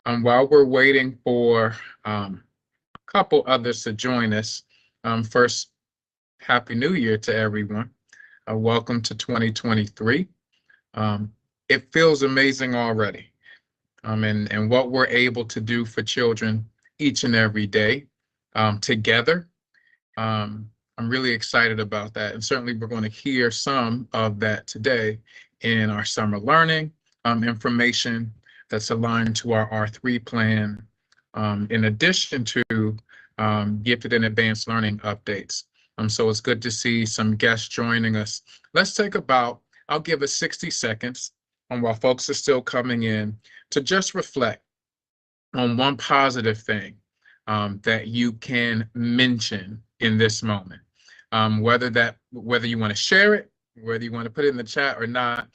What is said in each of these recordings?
While we're waiting for a couple others to join us, first, Happy New Year to everyone. Welcome to 2023. Um, it feels amazing already, and what we're able to do for children each and every day together. I'm really excited about that. And certainly, we're going to hear some of that today in our summer learning information that's aligned to our R3 plan, in addition to gifted and advanced learning updates. So it's good to see some guests joining us. Let's take I'll give us 60 seconds while folks are still coming in to just reflect on one positive thing that you can mention in this moment. Whether you want to share it, whether you want to put it in the chat or not,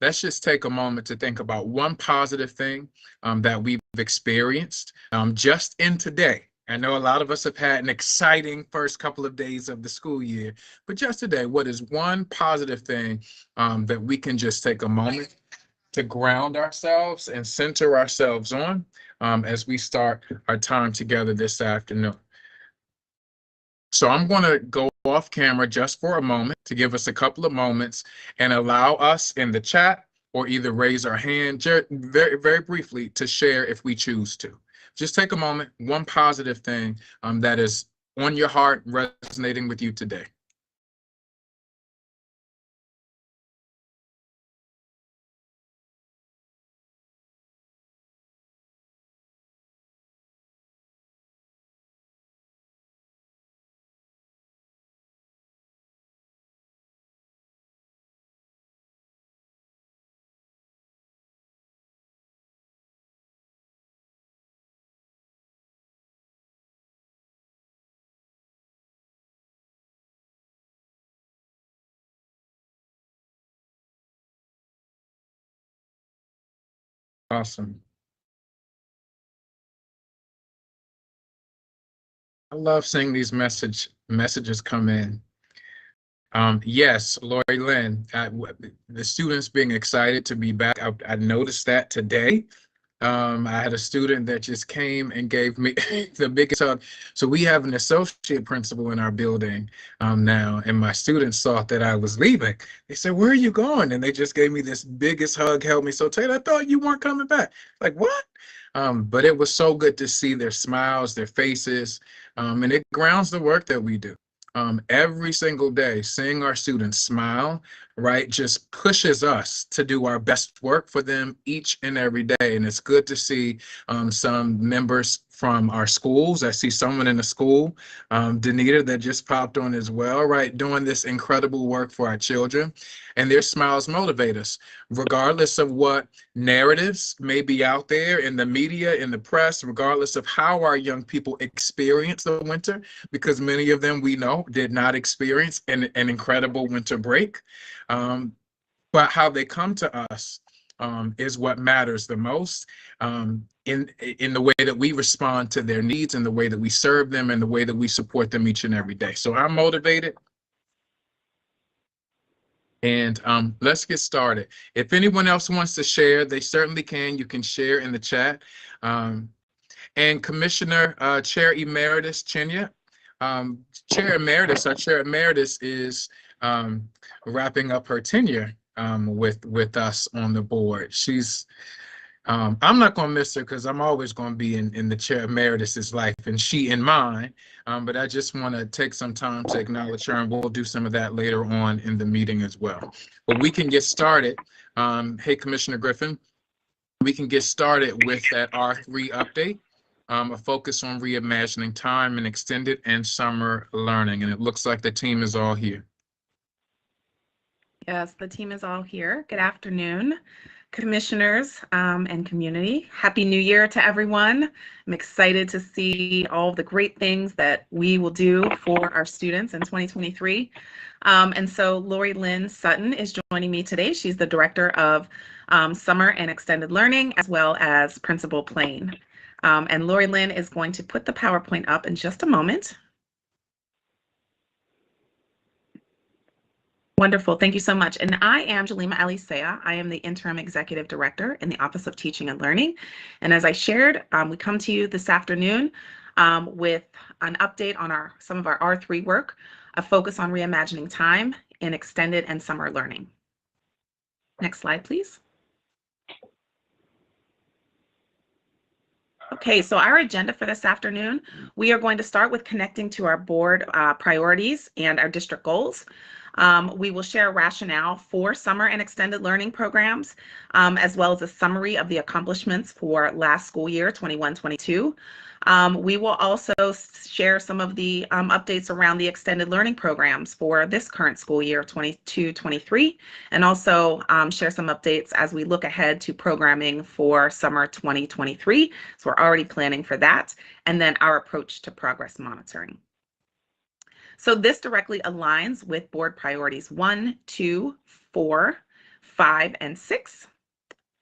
let's just take a moment to think about one positive thing that we've experienced just in today. I know a lot of us have had an exciting first couple of days of the school year, but just today, what is one positive thing that we can just take a moment to ground ourselves and center ourselves on as we start our time together this afternoon? So I'm going to go off camera just for a moment to give us a couple of moments and allow us in the chat or either raise our hand very, very briefly to share if we choose to. Just take a moment, one positive thing that is on your heart, resonating with you today. Awesome. I love seeing these messages come in. Yes, Lori Lynn, the students being excited to be back. I noticed that today. I had a student that just came and gave me the biggest hug. So we have an associate principal in our building now, and my students thought that I was leaving. They said, "Where are you going?" And they just gave me this biggest hug, held me so tight. I thought you weren't coming back. Like, what? But it was so good to see their smiles, their faces, and it grounds the work that we do. Every single day, seeing our students smile, right, just pushes us to do our best work for them each and every day. And it's good to see some members from our schools. I see someone in the school, Danita, that just popped on as well, right, doing this incredible work for our children. And their smiles motivate us, regardless of what narratives may be out there in the media, in the press, regardless of how our young people experience the winter, because many of them we know did not experience an incredible winter break. But how they come to us is what matters the most, in the way that we respond to their needs, and the way that we serve them, and the way that we support them each and every day. So I'm motivated. And let's get started. If anyone else wants to share, they certainly can. You can share in the chat. And Commissioner Chair Emeritus Chinya, Chair Emeritus, our Chair Emeritus is wrapping up her tenure with us on the board. She's I'm not going to miss her because I'm always going to be in the Chair Emeritus's life and she in mine. But I just want to take some time to acknowledge her, and we'll do some of that later on in the meeting as well. But we can get started. Hey, Commissioner Griffin, we can get started with that R3 update, a focus on reimagining time and extended and summer learning. And it looks like the team is all here. Yes, the team is all here. Good afternoon, commissioners and community. Happy New Year to everyone. I'm excited to see all the great things that we will do for our students in 2023. And so Lori Lynn Sutton is joining me today. She's the Director of Summer and Extended Learning, as well as Principal Plain. And Lori Lynn is going to put the PowerPoint up in just a moment. Wonderful. Thank you so much. And I am Jalima Alisea. I am the Interim Executive Director in the Office of Teaching and Learning. And as I shared, we come to you this afternoon with an update on some of our R3 work, a focus on reimagining time in extended and summer learning. Next slide, please. Okay, so our agenda for this afternoon, we are going to start with connecting to our board priorities and our district goals. We will share rationale for summer and extended learning programs, as well as a summary of the accomplishments for last school year, 21-22. We will also share some of the updates around the extended learning programs for this current school year, 22-23, and also share some updates as we look ahead to programming for summer 2023. So we're already planning for that, and then our approach to progress monitoring. So this directly aligns with board priorities 1, 2, 4, 5, and 6.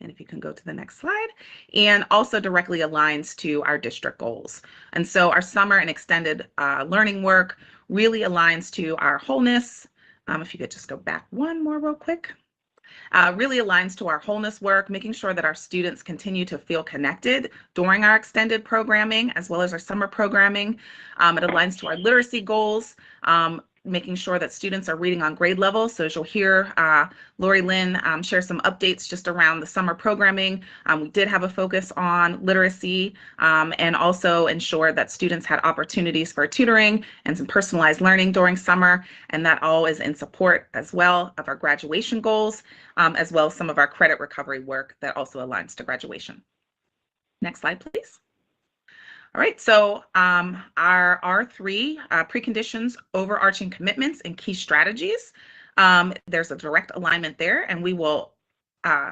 And if you can go to the next slide, and also directly aligns to our district goals. And so our summer and extended learning work really aligns to our wholeness. If you could just go back one more real quick. Really aligns to our wholeness work, making sure that our students continue to feel connected during our extended programming as well as our summer programming. It aligns to our literacy goals, making sure that students are reading on grade level. So as you'll hear Lori Lynn share some updates just around the summer programming. We did have a focus on literacy and also ensure that students had opportunities for tutoring and some personalized learning during summer. And that all is in support as well of our graduation goals, as well as some of our credit recovery work that also aligns to graduation. Next slide, please. All right, so our R3 preconditions, overarching commitments, and key strategies. There's a direct alignment there, and we will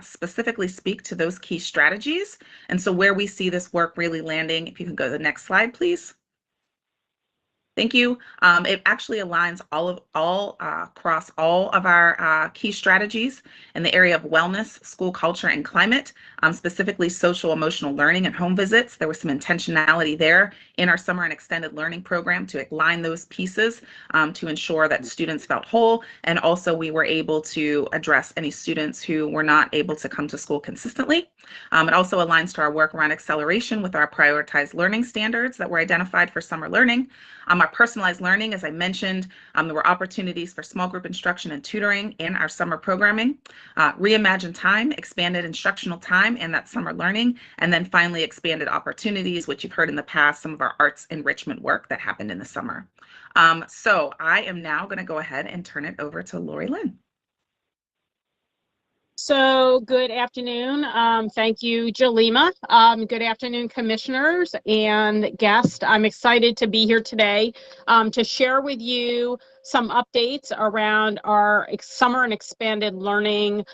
specifically speak to those key strategies. And so where we see this work really landing, if you can go to the next slide, please. Thank you. It actually aligns across all of our key strategies in the area of wellness, school culture, and climate, specifically social emotional learning and home visits. There was some intentionality there in our summer and extended learning program to align those pieces to ensure that students felt whole. And also we were able to address any students who were not able to come to school consistently. It also aligns to our work around acceleration with our prioritized learning standards that were identified for summer learning. Our personalized learning, as I mentioned, there were opportunities for small group instruction and tutoring in our summer programming. Reimagine time, expanded instructional time in that summer learning, and then finally expanded opportunities, which you've heard in the past, some of our arts enrichment work that happened in the summer. So I am now going to go ahead and turn it over to Lori Lynn. So good afternoon. Thank you, Jalima. Good afternoon, commissioners and guests. I'm excited to be here today to share with you some updates around our summer and expanded learning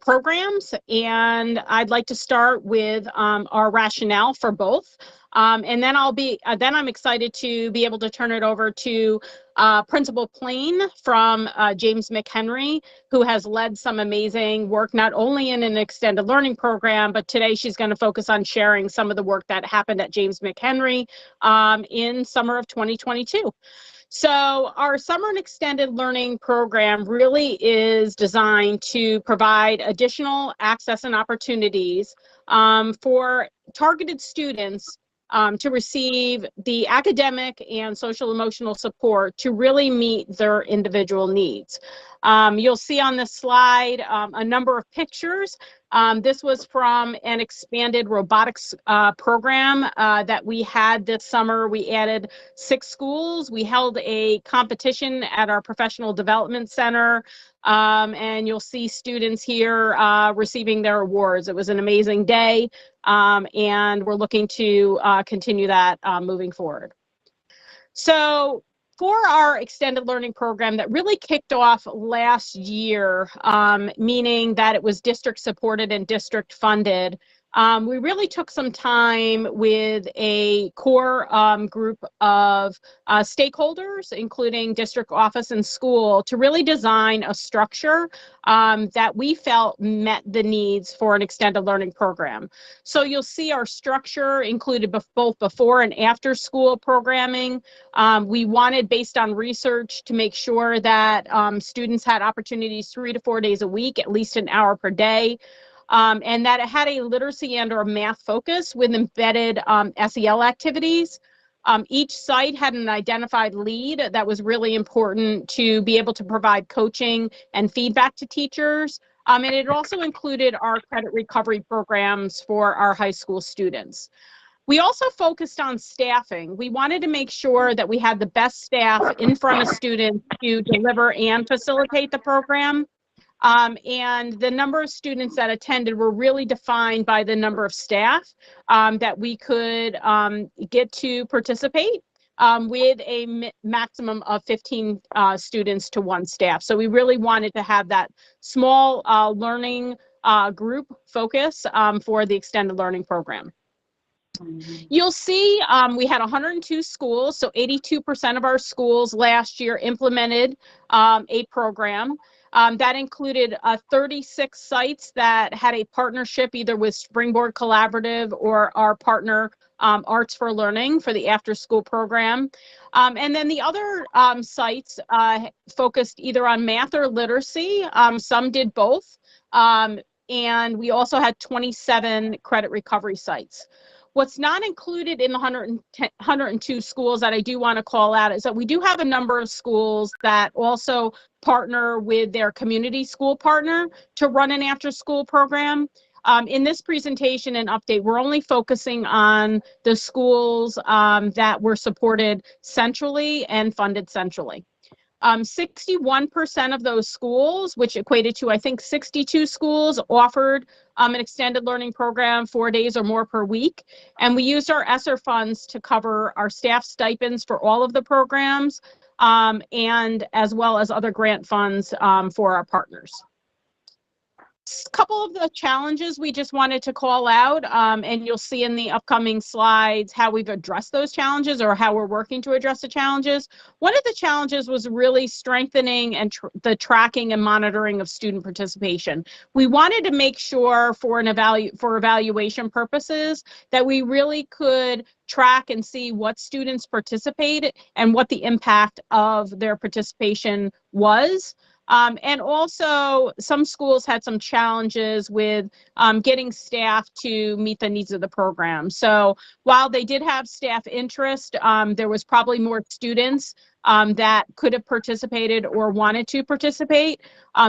programs. And I'd like to start with our rationale for both. And then I'm excited to be able to turn it over to Principal Plain from James McHenry, who has led some amazing work, not only in an extended learning program, but today she's going to focus on sharing some of the work that happened at James McHenry in summer of 2022. So our summer and extended learning program really is designed to provide additional access and opportunities for targeted students to receive the academic and social emotional support to really meet their individual needs. You'll see on this slide a number of pictures. This was from an expanded robotics program that we had this summer. We added 6 schools. We held a competition at our professional development center. And you'll see students here receiving their awards. It was an amazing day, and we're looking to continue that moving forward. So for our extended learning program that really kicked off last year, meaning that it was district supported and district funded, We really took some time with a core group of stakeholders, including district office and school, to really design a structure that we felt met the needs for an extended learning program. So you'll see our structure included both before and after school programming. We wanted, based on research, to make sure that students had opportunities 3 to 4 days a week, at least an hour per day. And that it had a literacy and or math focus with embedded SEL activities. Each site had an identified lead that was really important to be able to provide coaching and feedback to teachers. And it also included our credit recovery programs for our high school students. We also focused on staffing. We wanted to make sure that we had the best staff in front of students to deliver and facilitate the program. And the number of students that attended were really defined by the number of staff that we could get to participate with a maximum of 15 students to one staff. So we really wanted to have that small learning group focus for the extended learning program. You'll see we had 102 schools, so 82% of our schools last year implemented a program. That included 36 sites that had a partnership either with Springboard Collaborative or our partner Arts for Learning for the after-school program. And then the other sites focused either on math or literacy. Some did both. And we also had 27 credit recovery sites. What's not included in the 102 schools that I do want to call out is that we do have a number of schools that also partner with their community school partner to run an after-school program. In this presentation and update, we're only focusing on the schools that were supported centrally and funded centrally. 61% of those schools, which equated to, I think, 62 schools, offered an extended learning program 4 days or more per week. And we used our ESSER funds to cover our staff stipends for all of the programs, and as well as other grant funds for our partners. A couple of the challenges we just wanted to call out, and you'll see in the upcoming slides how we've addressed those challenges or how we're working to address the challenges. One of the challenges was really strengthening and the tracking and monitoring of student participation. We wanted to make sure for evaluation purposes that we really could track and see what students participated and what the impact of their participation was. And also, some schools had some challenges with getting staff to meet the needs of the program. So while they did have staff interest, there was probably more students that could have participated or wanted to participate.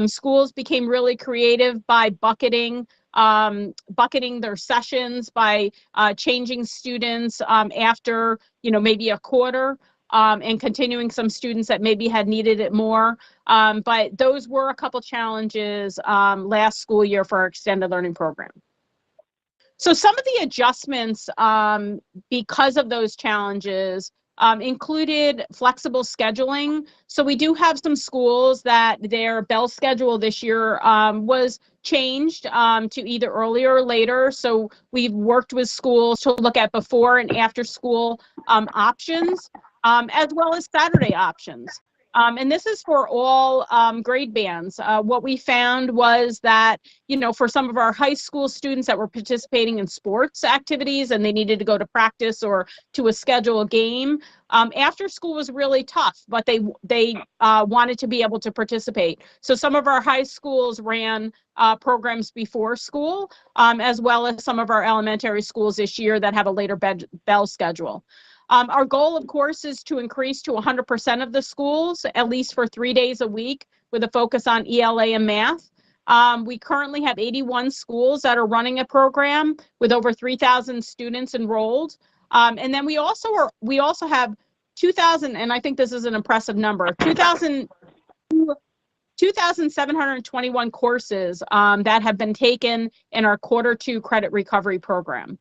Schools became really creative by bucketing their sessions, by changing students after, maybe a quarter. And continuing some students that maybe had needed it more. But those were a couple challenges last school year for our extended learning program. So some of the adjustments because of those challenges included flexible scheduling. So we do have some schools that their bell schedule this year was changed to either earlier or later. So we've worked with schools to look at before and after school options. As well as Saturday options. And this is for all grade bands. What we found was that, for some of our high school students that were participating in sports activities and they needed to go to practice or to a scheduled game, after school was really tough, but they wanted to be able to participate. So some of our high schools ran programs before school, as well as some of our elementary schools this year that have a later bell schedule. Our goal, of course, is to increase to 100% of the schools, at least for 3 days a week, with a focus on ELA and math. We currently have 81 schools that are running a program with over 3,000 students enrolled. And then we also have 2,000, and I think this is an impressive number, 2,721 courses that have been taken in our Q2 credit recovery program.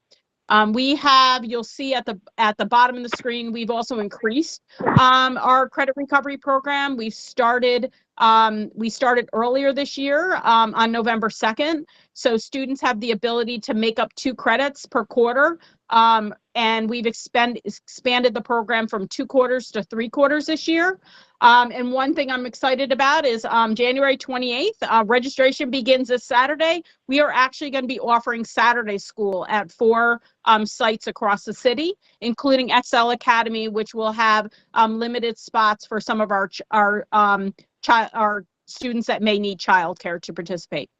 You'll see at the bottom of the screen, we've also increased our credit recovery program. We started earlier this year on November 2nd. So students have the ability to make up 2 credits per quarter. And we've expanded the program from 2 quarters to 3 quarters this year. And one thing I'm excited about is January 28th, registration begins this Saturday. We are actually going to be offering Saturday school at 4 sites across the city, including Excel Academy, which will have limited spots for some of our students that may need childcare to participate.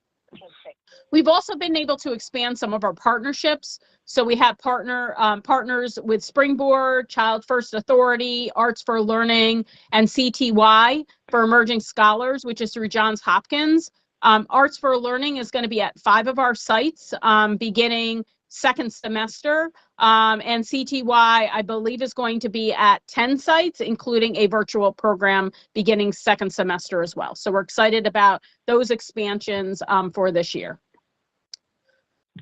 We've also been able to expand some of our partnerships. So we have partners with Springboard, Child First Authority, Arts for Learning, and CTY for Emerging Scholars, which is through Johns Hopkins. Arts for Learning is going to be at 5 of our sites beginning 2nd semester. And CTY, I believe, is going to be at 10 sites, including a virtual program beginning 2nd semester as well. So we're excited about those expansions for this year.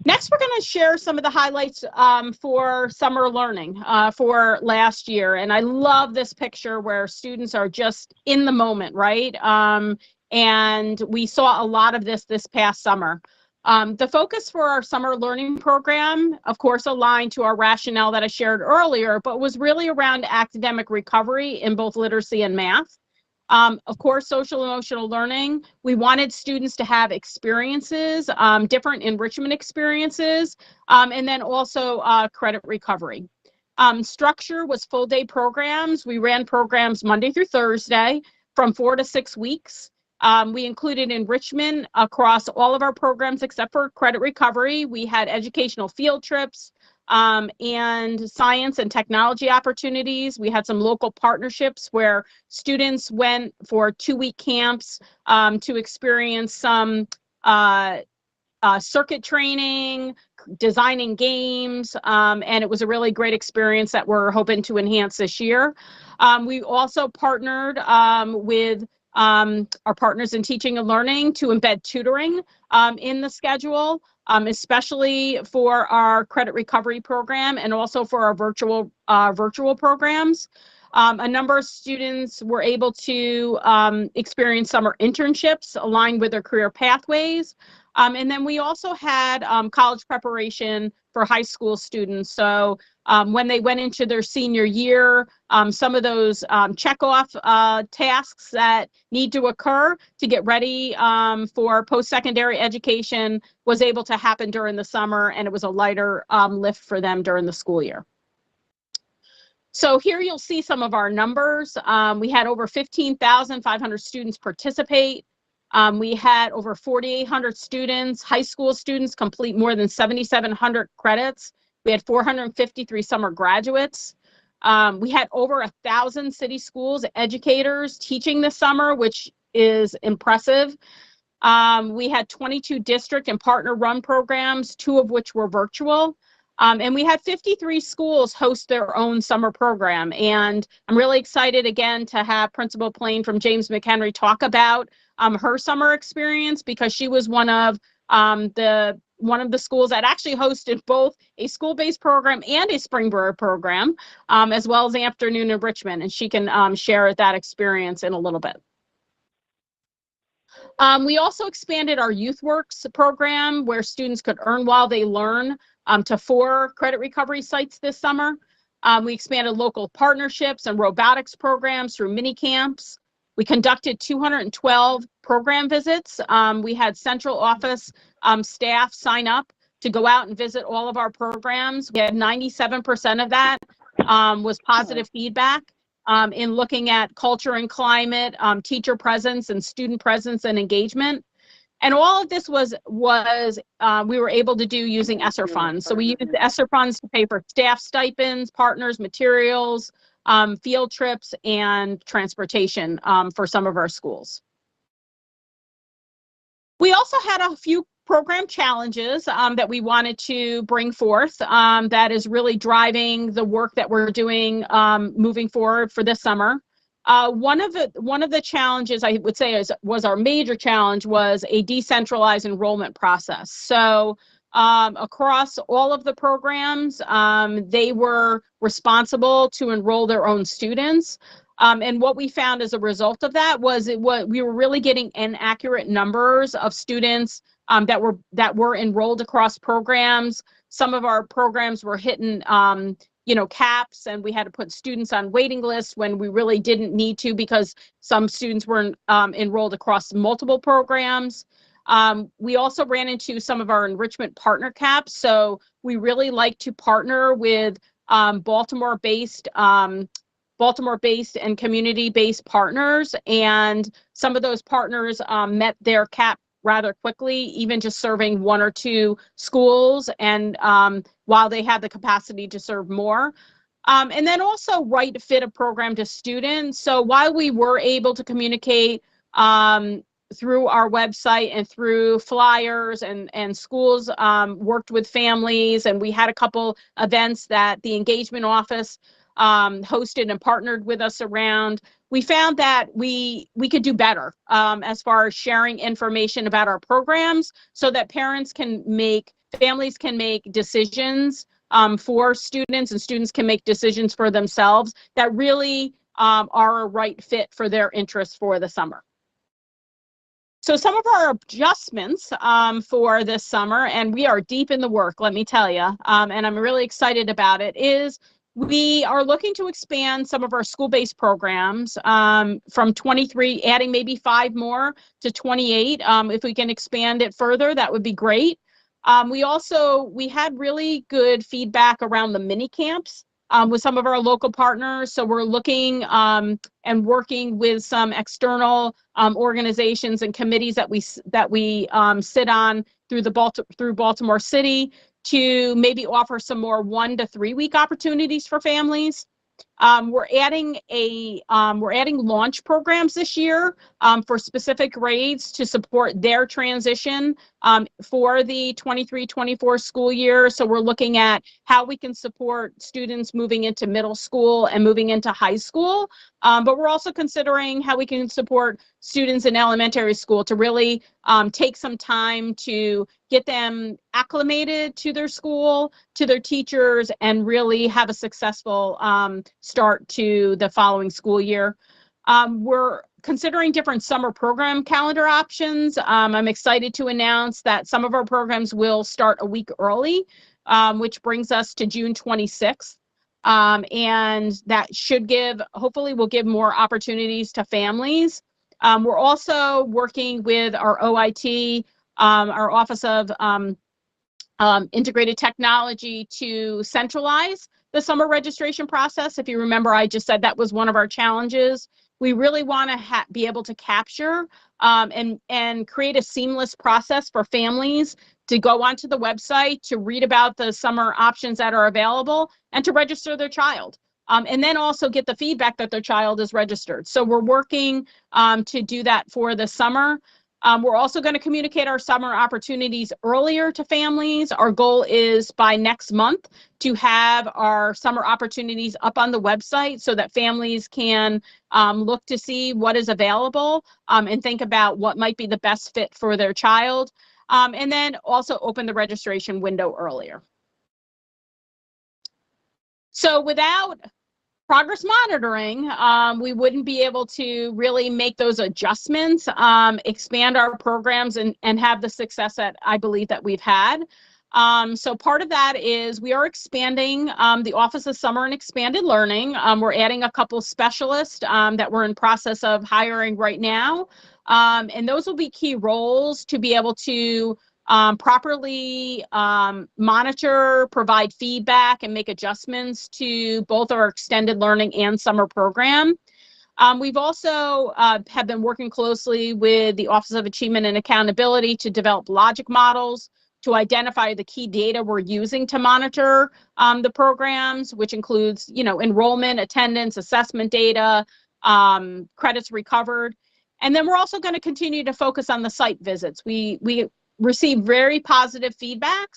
Next, we're going to share some of the highlights for summer learning for last year. And I love this picture where students are just in the moment, right? And we saw a lot of this past summer. The focus for our summer learning program, of course, aligned to our rationale that I shared earlier, but was really around academic recovery in both literacy and math. Of course, social emotional learning, we wanted students to have experiences, different enrichment experiences, and then also credit recovery. Structure was full day programs. We ran programs Monday through Thursday from 4 to 6 weeks. We included enrichment across all of our programs except for credit recovery. We had educational field trips, and science and technology opportunities. We had some local partnerships where students went for 2-week camps to experience some circuit training, designing games, and it was a really great experience that we're hoping to enhance this year. We also partnered with our partners in teaching and learning to embed tutoring in the schedule, especially for our credit recovery program and also for our virtual programs. A number of students were able to experience summer internships aligned with their career pathways. And then we also had college preparation for high school students. So when they went into their senior year, some of those check-off tasks that need to occur to get ready for post-secondary education was able to happen during the summer, and it was a lighter lift for them during the school year. So here you'll see some of our numbers. We had over 15,500 students participate. We had over 4,800 students, high school students, complete more than 7,700 credits. We had 453 summer graduates. We had over 1,000 city schools educators teaching this summer, which is impressive. We had 22 district and partner run programs, 2 of which were virtual. And we had 53 schools host their own summer program. And I'm really excited again to have Principal Plain from James McHenry talk about her summer experience, because she was one of the schools that actually hosted both a school-based program and a Springboard program, as well as afternoon enrichment. And she can share that experience in a little bit. We also expanded our YouthWorks program where students could earn while they learn to 4 credit recovery sites this summer. We expanded local partnerships and robotics programs through mini camps. We conducted 212 program visits. We had central office staff sign up to go out and visit all of our programs. We had 97% of that was positive feedback in looking at culture and climate, teacher presence and student presence and engagement. And all of this we were able to do using ESSER funds. So we used the ESSER funds to pay for staff stipends, partners, materials, field trips, and transportation for some of our schools. We also had a few program challenges that we wanted to bring forth that is really driving the work that we're doing moving forward for this summer. One of the challenges I would say was our major challenge was a decentralized enrollment process. So across all of the programs. They were responsible to enroll their own students. And what we found as a result of that was we were really getting inaccurate numbers of students that were enrolled across programs. Some of our programs were hitting caps, and we had to put students on waiting lists when we really didn't need to, because some students were enrolled across multiple programs. We also ran into some of our enrichment partner caps. So we really like to partner with Baltimore-based and community-based partners. And some of those partners met their cap rather quickly, even just serving 1 or 2 schools, and while they had the capacity to serve more. And then also right fit a program to students. So while we were able to communicate through our website and through flyers, and schools worked with families, and we had a couple events that the engagement office hosted and partnered with us around, we found that we could do better as far as sharing information about our programs, so that families can make decisions for students, and students can make decisions for themselves that really are a right fit for their interests for the summer. So some of our adjustments for this summer, and we are deep in the work, let me tell you, and I'm really excited about it, is we are looking to expand some of our school-based programs from 23, adding maybe 5 more to 28. If we can expand it further, that would be great. We had really good feedback around the mini camps with some of our local partners. So we're looking and working with some external organizations and committees that we sit on through Baltimore City, to maybe offer some more 1 to 3 week opportunities for families. We're adding launch programs this year for specific grades to support their transition for the 23-24 school year. So we're looking at how we can support students moving into middle school and moving into high school. But we're also considering how we can support students in elementary school to really take some time to get them acclimated to their school, to their teachers, and really have a successful start to the following school year. We're considering different summer program calendar options. I'm excited to announce that some of our programs will start a week early, which brings us to June 26th. And that hopefully will give more opportunities to families. We're also working with our OIT, our Office of Integrated Technology, to centralize the summer registration process. If you remember, I just said that was one of our challenges. We really want to be able to capture and create a seamless process for families to go onto the website, to read about the summer options that are available, and to register their child. And then also get the feedback that their child is registered. So we're working to do that for the summer. We're also going to communicate our summer opportunities earlier to families. Our goal is by next month to have our summer opportunities up on the website, so that families can look to see what is available and think about what might be the best fit for their child. And then also open the registration window earlier. So without progress monitoring, we wouldn't be able to really make those adjustments, expand our programs, and have the success that I believe that we've had. So part of that is we are expanding the Office of Summer and Expanded Learning. We're adding a couple specialists that we're in process of hiring right now. And those will be key roles to be able to properly monitor, provide feedback, and make adjustments to both our extended learning and summer program. We've also have been working closely with the Office of Achievement and Accountability to develop logic models to identify the key data we're using to monitor the programs, which includes, enrollment, attendance, assessment data, credits recovered. And then we're also going to continue to focus on the site visits. We receive very positive feedback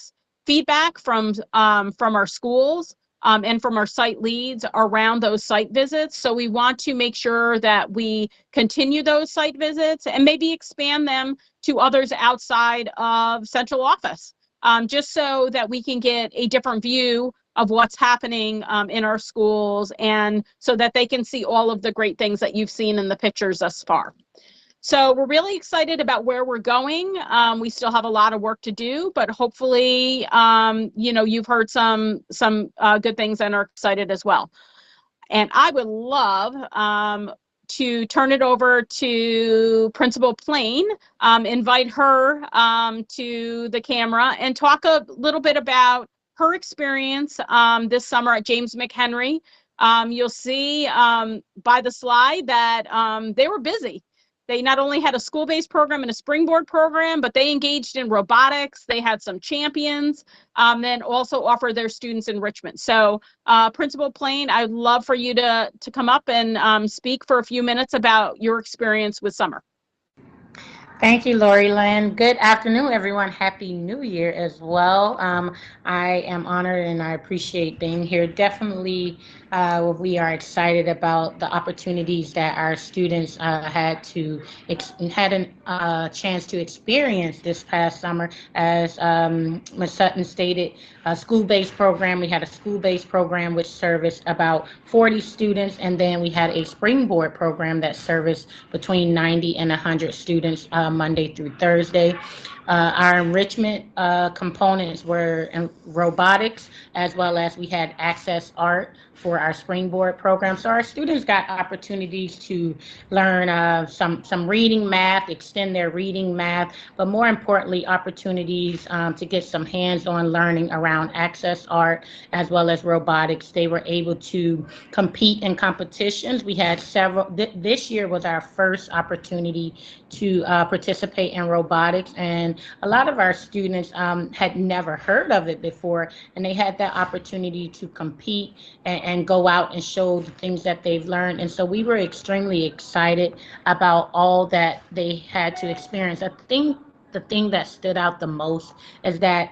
from our schools and from our site leads around those site visits. So we want to make sure that we continue those site visits and maybe expand them to others outside of central office. just so that we can get a different view of what's happening in our schools, and so that they can see all of the great things that you've seen in the pictures thus far. So we're really excited about where we're going. We still have a lot of work to do, but hopefully, you've heard some good things and are excited as well. And I would love to turn it over to Principal Plain, invite her to the camera and talk a little bit about her experience this summer at James McHenry. You'll see by the slide that they were busy. They not only had a school-based program and a springboard program, but they engaged in robotics. They had some champions, then also offer their students enrichment. So Principal Plain, I'd love for you to come up and speak for a few minutes about your experience with summer. Thank you, Lori Lynn. Good afternoon, everyone. Happy New Year as well. I am honored and I appreciate being here. Definitely, we are excited about the opportunities that our students had a chance to experience this past summer. As Ms. Sutton stated, a school-based program. We had a school-based program which serviced about 40 students, and then we had a springboard program that serviced between 90 and 100 students Monday through Thursday. Our enrichment components were in robotics, as well as we had Access Art for our springboard program. So our students got opportunities to learn some reading, math, extend their reading, math, but more importantly, opportunities to get some hands-on learning around Access Art as well as robotics. They were able to compete in competitions. We had several. This year was our first opportunity to participate in robotics, and a lot of our students had never heard of it before, and they had that opportunity to compete and go out and show the things that they've learned. And so we were extremely excited about all that they had to experience. I think the thing that stood out the most is that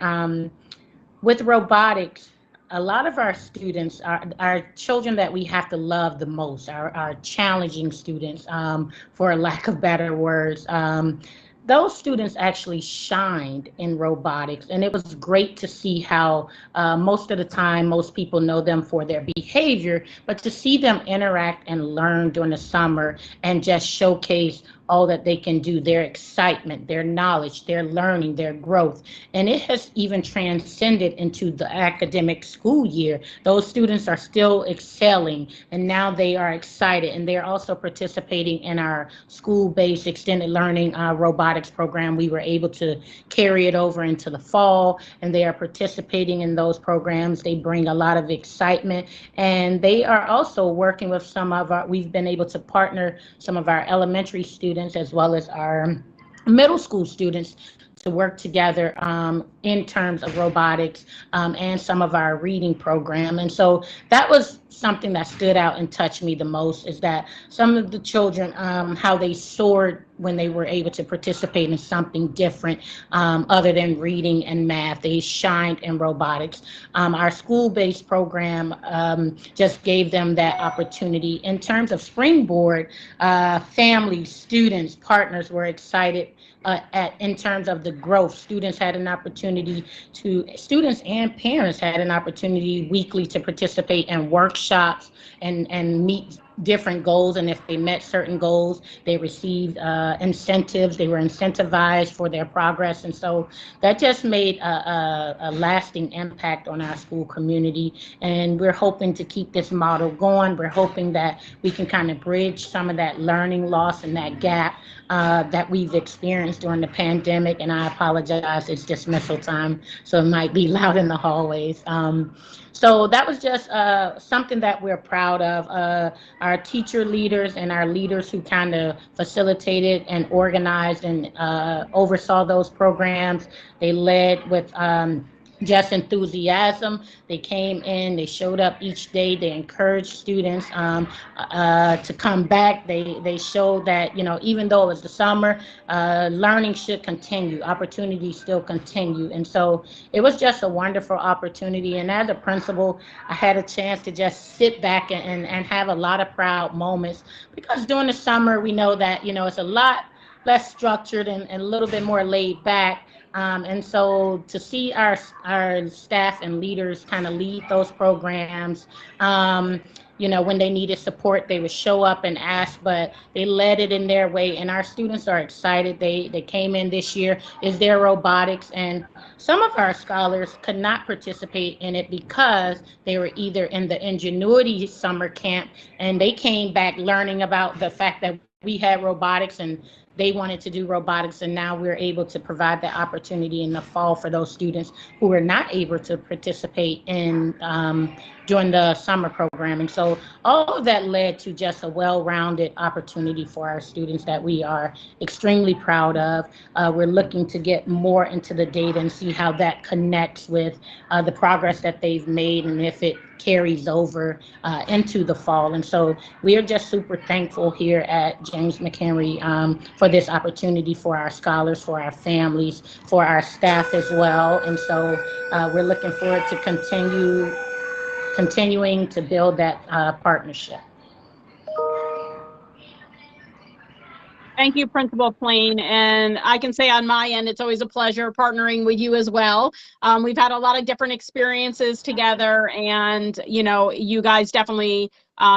with robotics, a lot of our students, our children that we have to love the most, our challenging students, for a lack of better words, those students actually shined in robotics, and it was great to see how most of the time most people know them for their behavior, but to see them interact and learn during the summer and just showcase all that they can do, their excitement, their knowledge, their learning, their growth. And it has even transcended into the academic school year. Those students are still excelling, and now they are excited, and they're also participating in our school-based extended learning robotics program. We were able to carry it over into the fall, and they are participating in those programs. They bring a lot of excitement, and they are also working with we've been able to partner some of our elementary students as well as our middle school students to work together in terms of robotics and some of our reading program. And so that was something that stood out and touched me the most, is that some of the children, how they soared when they were able to participate in something different other than reading and math. They shined in robotics. Our school-based program just gave them that opportunity. In terms of Springboard, families, students, partners were excited in terms of the growth. Students and parents had an opportunity weekly to participate in workshops and meet different goals, and if they met certain goals, they received incentives. They were incentivized for their progress, and so that just made a lasting impact on our school community, and we're hoping to keep this model going. We're hoping that we can kind of bridge some of that learning loss and that gap that we've experienced during the pandemic. And I apologize, it's dismissal time, so it might be loud in the hallways. So that was just something that we're proud of. Our teacher leaders and our leaders who kind of facilitated and organized and oversaw those programs, they led with just enthusiasm. They came in, they showed up each day, they encouraged students to come back. They showed that, even though it was the summer, learning should continue, opportunities still continue. And so it was just a wonderful opportunity. And as a principal, I had a chance to just sit back and have a lot of proud moments, because during the summer, we know that, it's a lot less structured and a little bit more laid back. And so to see our staff and leaders kind of lead those programs, when they needed support, they would show up and ask, but they led it in their way. And our students are excited. They came in this year. Is there robotics? And some of our scholars could not participate in it because they were either in the Ingenuity summer camp and they came back learning about the fact that we had robotics and they wanted to do robotics, and now we're able to provide that opportunity in the fall for those students who were not able to participate in during the summer program. And so all of that led to just a well-rounded opportunity for our students that we are extremely proud of. We're looking to get more into the data and see how that connects with the progress that they've made and if it carries over into the fall. And so we are just super thankful here at James McHenry for this opportunity for our scholars, for our families, for our staff as well. And so we're looking forward to continuing to build that partnership. Thank you, Principal Plain. And I can say on my end, it's always a pleasure partnering with you as well. We've had a lot of different experiences together, and you guys definitely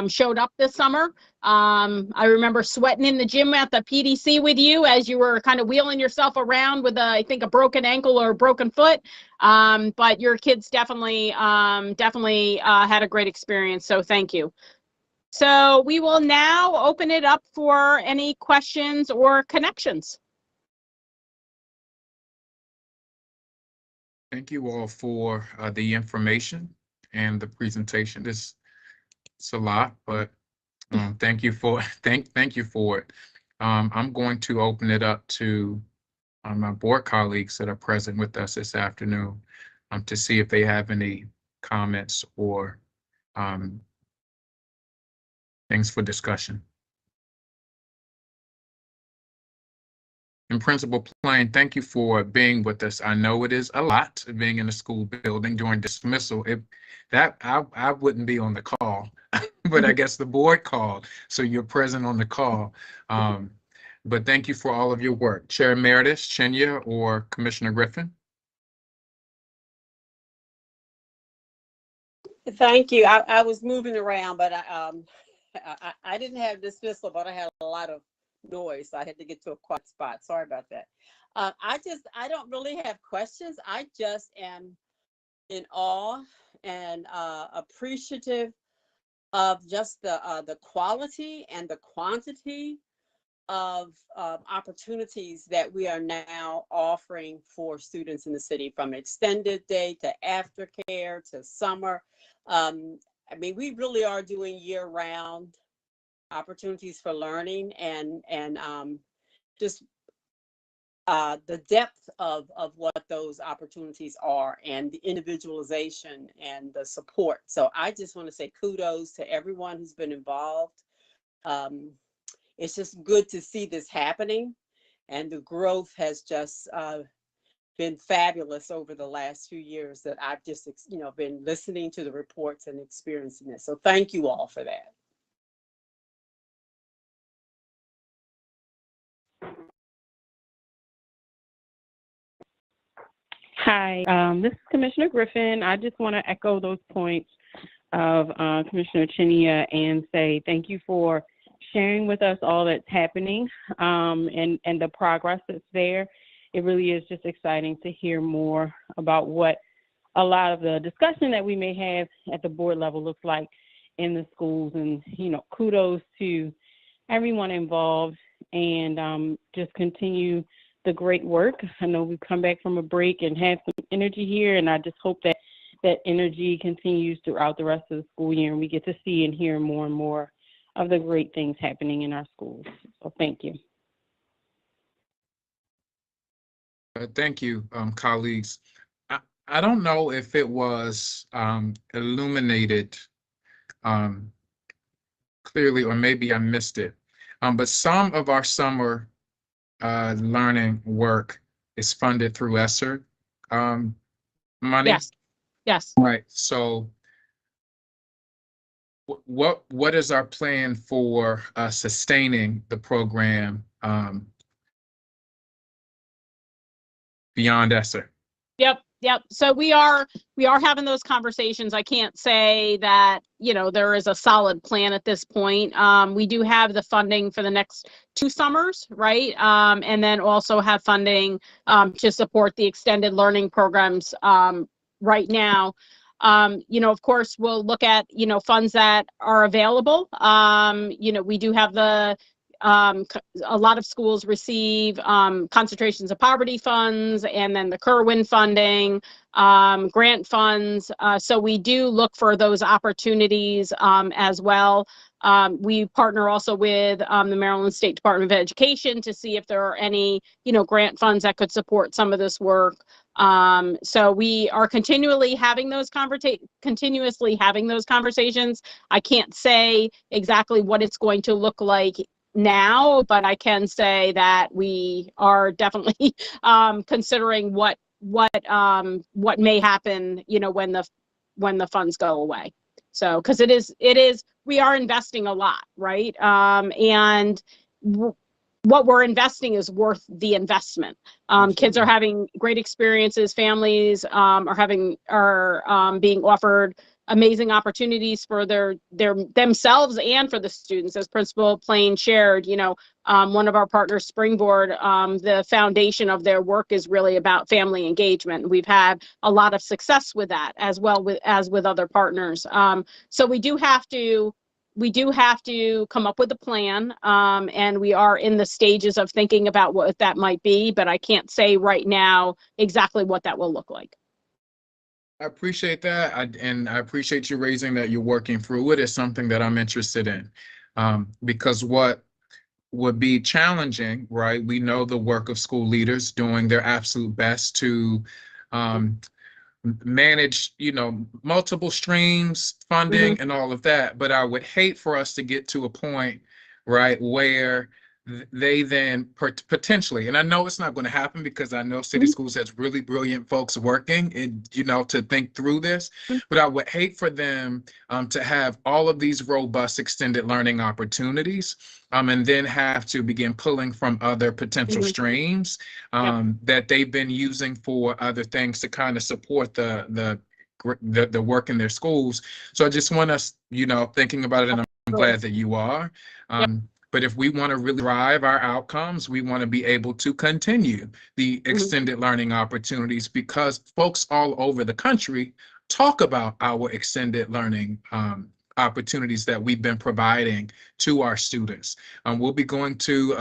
showed up this summer. I remember sweating in the gym at the PDC with you as you were kind of wheeling yourself around with I think a broken ankle or a broken foot. But your kids definitely had a great experience. So thank you. So we will now open it up for any questions or connections. Thank you all for the information and the presentation. It's a lot, but thank you for thank you for it. I'm going to open it up to my board colleagues that are present with us this afternoon to see if they have any comments or things for discussion. And Principal Plain, thank you for being with us. I know it is a lot being in the school building during dismissal. I wouldn't be on the call, but I guess the board called, so you're present on the call. But thank you for all of your work. Chair Emeritus Chinya or Commissioner Griffin? Thank you. I was moving around, but I didn't have dismissal, but I had a lot of noise, so I had to get to a quiet spot. Sorry about that. I don't really have questions. I just am in awe and appreciative of just the quality and the quantity of opportunities that we are now offering for students in the city, from extended day to aftercare to summer. I mean, we really are doing year-round opportunities for learning, and just the depth of what those opportunities are, and the individualization and the support. So I just want to say kudos to everyone who's been involved. It's just good to see this happening, and the growth has just been fabulous over the last few years that I've just been listening to the reports and experiencing this. So thank you all for that. Hi, this is Commissioner Griffin. I just want to echo those points of Commissioner Chinya and say thank you for sharing with us all that's happening and the progress that's there. It really is just exciting to hear more about what a lot of the discussion that we may have at the board level looks like in the schools. And, kudos to everyone involved, and just continue the great work. I know we've come back from a break and have some energy here, and I just hope that that energy continues throughout the rest of the school year, and we get to see and hear more and more of the great things happening in our schools. So thank you. Thank you, colleagues. I don't know if it was illuminated clearly, or maybe I missed it, but some of our summer learning work is funded through ESSER money. Yes. Yes. Right. So what is our plan for sustaining the program beyond ESSER. Yep. So we are having those conversations. I can't say that, there is a solid plan at this point. We do have the funding for the next 2 summers, right? And then also have funding to support the extended learning programs right now. Of course, we'll look at, funds that are available. We do have a lot of schools receive concentrations of poverty funds, and then the Kerwin funding, grant funds. So we do look for those opportunities as well. We partner also with the Maryland State Department of Education to see if there are any, grant funds that could support some of this work. So we are continuously having those conversations. I can't say exactly what it's going to look like now, but I can say that we are definitely considering what may happen, when the funds go away. So, because we are investing a lot, right? And what we're investing is worth the investment. Kids are having great experiences. Families are being offered amazing opportunities for themselves and for the students. As Principal Plain shared, one of our partners, Springboard, the foundation of their work is really about family engagement. We've had a lot of success with that as well as with other partners. So we do have to come up with a plan, and we are in the stages of thinking about what that might be, but I can't say right now exactly what that will look like. I appreciate that, and I appreciate you raising that you're working through it. It's something that I'm interested in, because what would be challenging, right? We know the work of school leaders doing their absolute best to manage, multiple streams, funding, and all of that. But I would hate for us to get to a point, right, where they then potentially, and I know it's not going to happen because I know City Schools has really brilliant folks working and, to think through this, but I would hate for them to have all of these robust extended learning opportunities and then have to begin pulling from other potential streams that they've been using for other things to kind of support the work in their schools. So I just want us, thinking about it, and I'm glad that you are. But if we want to really drive our outcomes, we want to be able to continue the extended learning opportunities, because folks all over the country talk about our extended learning opportunities that we've been providing to our students. We'll be going to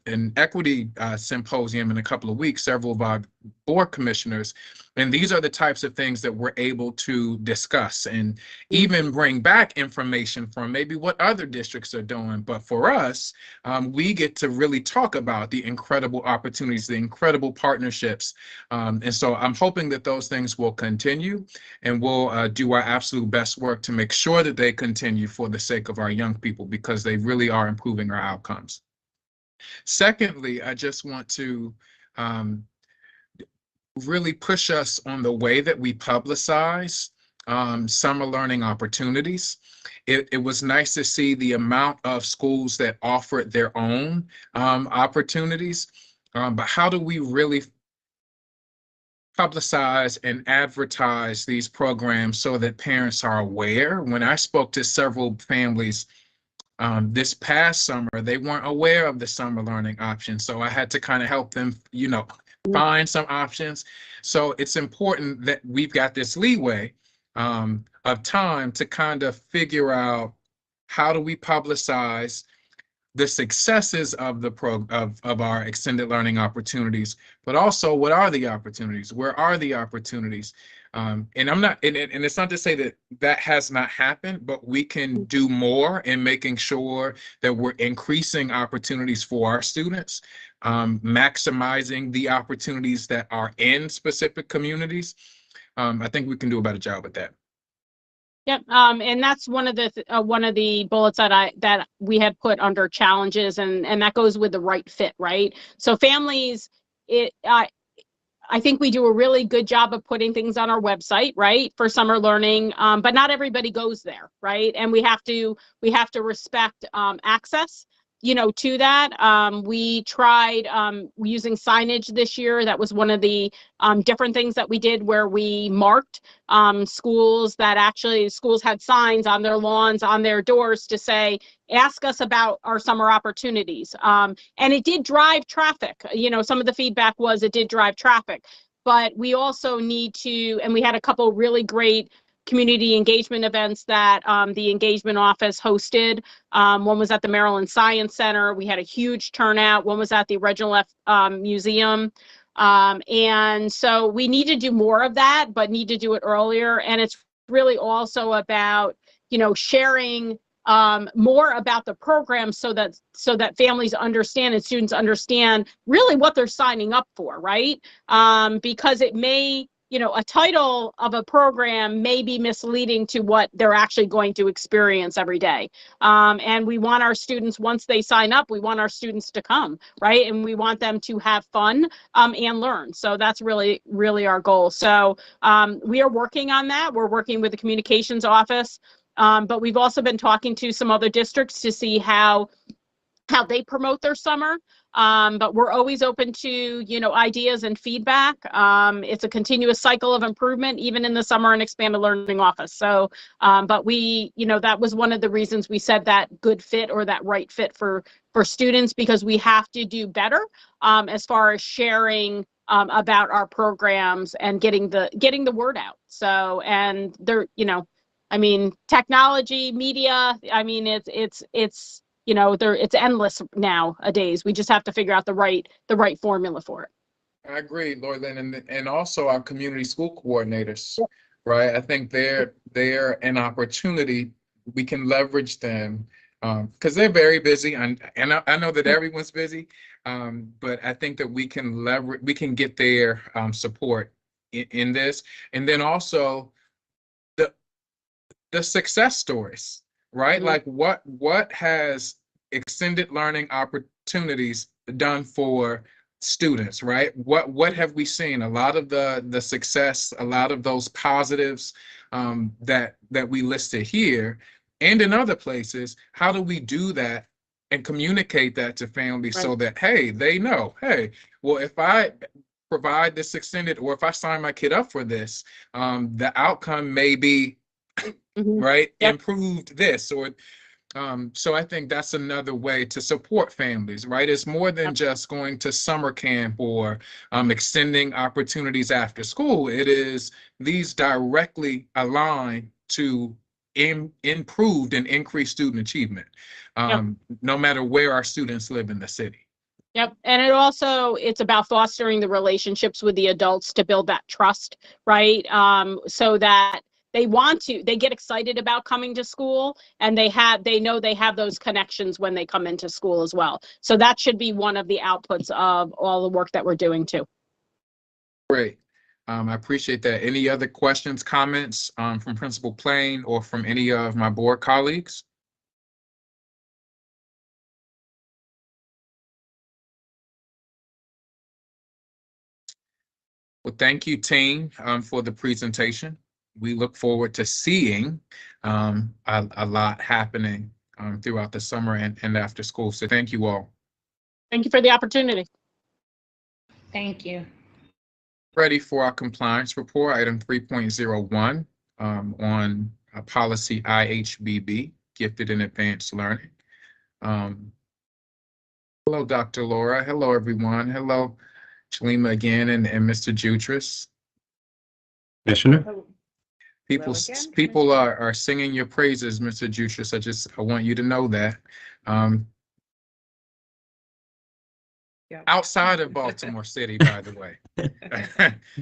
an equity symposium in a couple of weeks, several of our board commissioners, and these are the types of things that we're able to discuss and even bring back information from maybe what other districts are doing. But for us, we get to really talk about the incredible opportunities, the incredible partnerships. And so I'm hoping that those things will continue, and we'll do our absolute best work to make sure that they continue for the sake of our young people, because they really are improving our outcomes. Secondly, I just want to really push us on the way that we publicize summer learning opportunities. It was nice to see the amount of schools that offered their own opportunities, but how do we really publicize and advertise these programs so that parents are aware? When I spoke to several families this past summer, they weren't aware of the summer learning option. So I had to kind of help them, find some options. So it's important that we've got this leeway of time to kind of figure out, how do we publicize the successes of of our extended learning opportunities, but also what are the opportunities? Where are the opportunities? And I'm not, and it's not to say that that has not happened, but we can do more in making sure that we're increasing opportunities for our students, maximizing the opportunities that are in specific communities. I think we can do a better job with that. Yep, and that's one of the bullets that we had put under challenges, and that goes with the right fit, right? So families, I think we do a really good job of putting things on our website, right, for summer learning, but not everybody goes there, right? And we have to respect access. to that. We tried using signage this year. That was one of the different things that we did, where we marked schools had signs on their lawns, on their doors, to say, ask us about our summer opportunities. And it did drive traffic. Some of the feedback was it did drive traffic, but we also need to, and we had a couple really great community engagement events that the engagement office hosted. One was at the Maryland Science Center. We had a huge turnout. One was at the Reginald F. Museum. And so we need to do more of that, but need to do it earlier. And it's really also about, sharing more about the program so that families understand and students understand really what they're signing up for, right? Because it may, a title of a program may be misleading to what they're actually going to experience every day. And we want our students, once they sign up, we want our students to come, right? And we want them to have fun and learn. So that's really, really our goal. So we are working on that. We're working with the communications office, but we've also been talking to some other districts to see how they promote their summer. But we're always open to, ideas and feedback. It's a continuous cycle of improvement, even in the summer and expanded learning office. So, but we, that was one of the reasons we said that good fit or that right fit for students, because we have to do better as far as sharing about our programs and getting the word out. So, and there, technology, media, it's it's endless nowadays. We just have to figure out the right formula for it. I agree, Lori Lynn, and also our community school coordinators, right? I think they're an opportunity. We can leverage them because they're very busy, and I know that everyone's busy, but I think that we can get their support in this, and then also the success stories. Right? Like what has extended learning opportunities done for students, right? What have we seen? A lot of the success, a lot of those positives that we listed here and in other places. How do we do that and communicate that to families so that, hey, they know, hey, well, if I provide this extended, or if I sign my kid up for this, the outcome may be right? Yep. Improved this, or so I think that's another way to support families, right? It's more than just going to summer camp or extending opportunities after school. It is these directly align to improved and increased student achievement, no matter where our students live in the city. Yep. And it's about fostering the relationships with the adults to build that trust, right? So that they get excited about coming to school, and they know they have those connections when they come into school as well. So that should be one of the outputs of all the work that we're doing too. Great. I appreciate that. Any other questions, comments from Principal Plain or from any of my board colleagues? Well, thank you, team, for the presentation. We look forward to seeing a lot happening throughout the summer and after school. So thank you all. Thank you for the opportunity. Thank you. Ready for our compliance report, item 3.01 on policy IHBB, gifted and advanced learning. Hello, Dr. Laura. Hello, everyone. Hello, Shalima again, and Mr. Jutras. Commissioner. People are singing your praises, Mr. Jutras. I want you to know that. Outside of Baltimore City, by the way.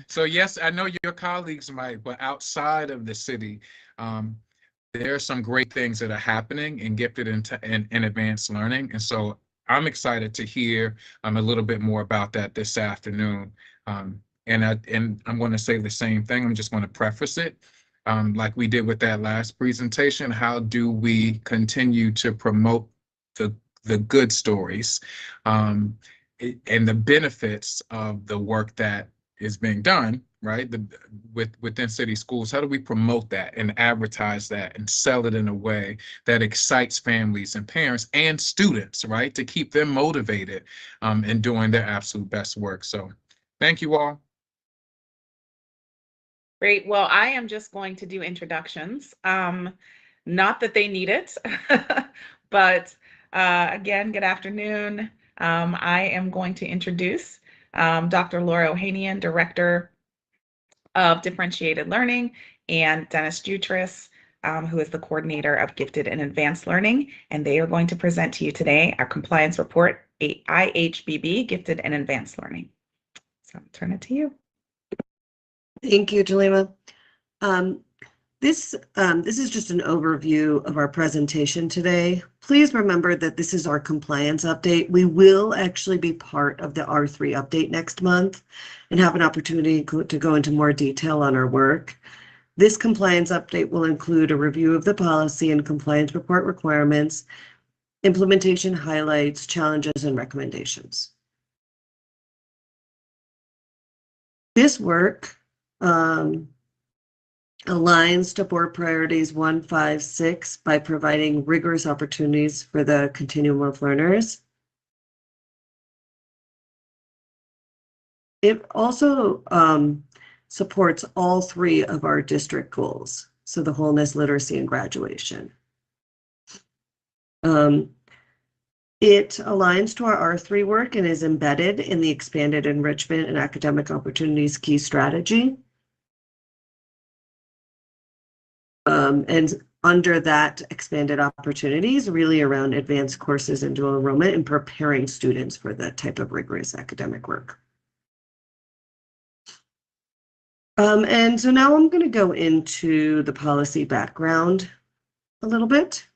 So yes, I know your colleagues might, but outside of the city, there are some great things that are happening in gifted and advanced learning. And so I'm excited to hear a little bit more about that this afternoon. And I'm going to say the same thing. I'm just going to preface it. Like we did with that last presentation, how do we continue to promote the good stories and the benefits of the work that is being done, right? Within city schools, how do we promote that and advertise that and sell it in a way that excites families and parents and students, right? To keep them motivated in doing their absolute best work. So thank you all. Great. Well, I am just going to do introductions. Not that they need it, but again, good afternoon. I am going to introduce Dr. Laura Ohanian, Director of Differentiated Learning, and Dennis Jutras, who is the Coordinator of Gifted and Advanced Learning, and they are going to present to you today our compliance report, IHBB, Gifted and Advanced Learning. So I'll turn it to you. Thank you, Jalima. This is just an overview of our presentation today. Please remember that this is our compliance update. We will actually be part of the R3 update next month and have an opportunity to go into more detail on our work. This compliance update will include a review of the policy and compliance report requirements, implementation highlights, challenges, and recommendations. This work aligns to board priorities 1, 5, 6 by providing rigorous opportunities for the continuum of learners. It also supports all 3 of our district goals, so the wholeness, literacy, and graduation. It aligns to our R3 work and is embedded in the expanded enrichment and academic opportunities key strategy. And under that expanded opportunities, really around advanced courses and dual enrollment and preparing students for that type of rigorous academic work. And so now I'm going to go into the policy background a little bit.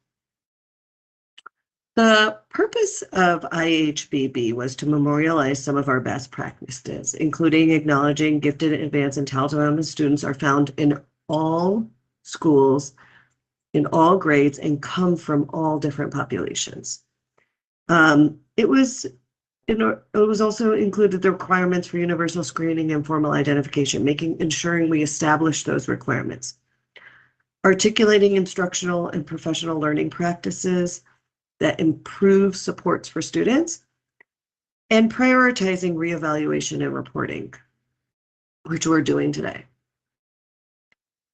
The purpose of IHBB was to memorialize some of our best practices, including acknowledging gifted, advanced, and talented students are found in all schools, in all grades, and come from all different populations. It was also included the requirements for universal screening and formal identification, ensuring we establish those requirements. Articulating instructional and professional learning practices that improve supports for students, and prioritizing reevaluation and reporting, which we're doing today.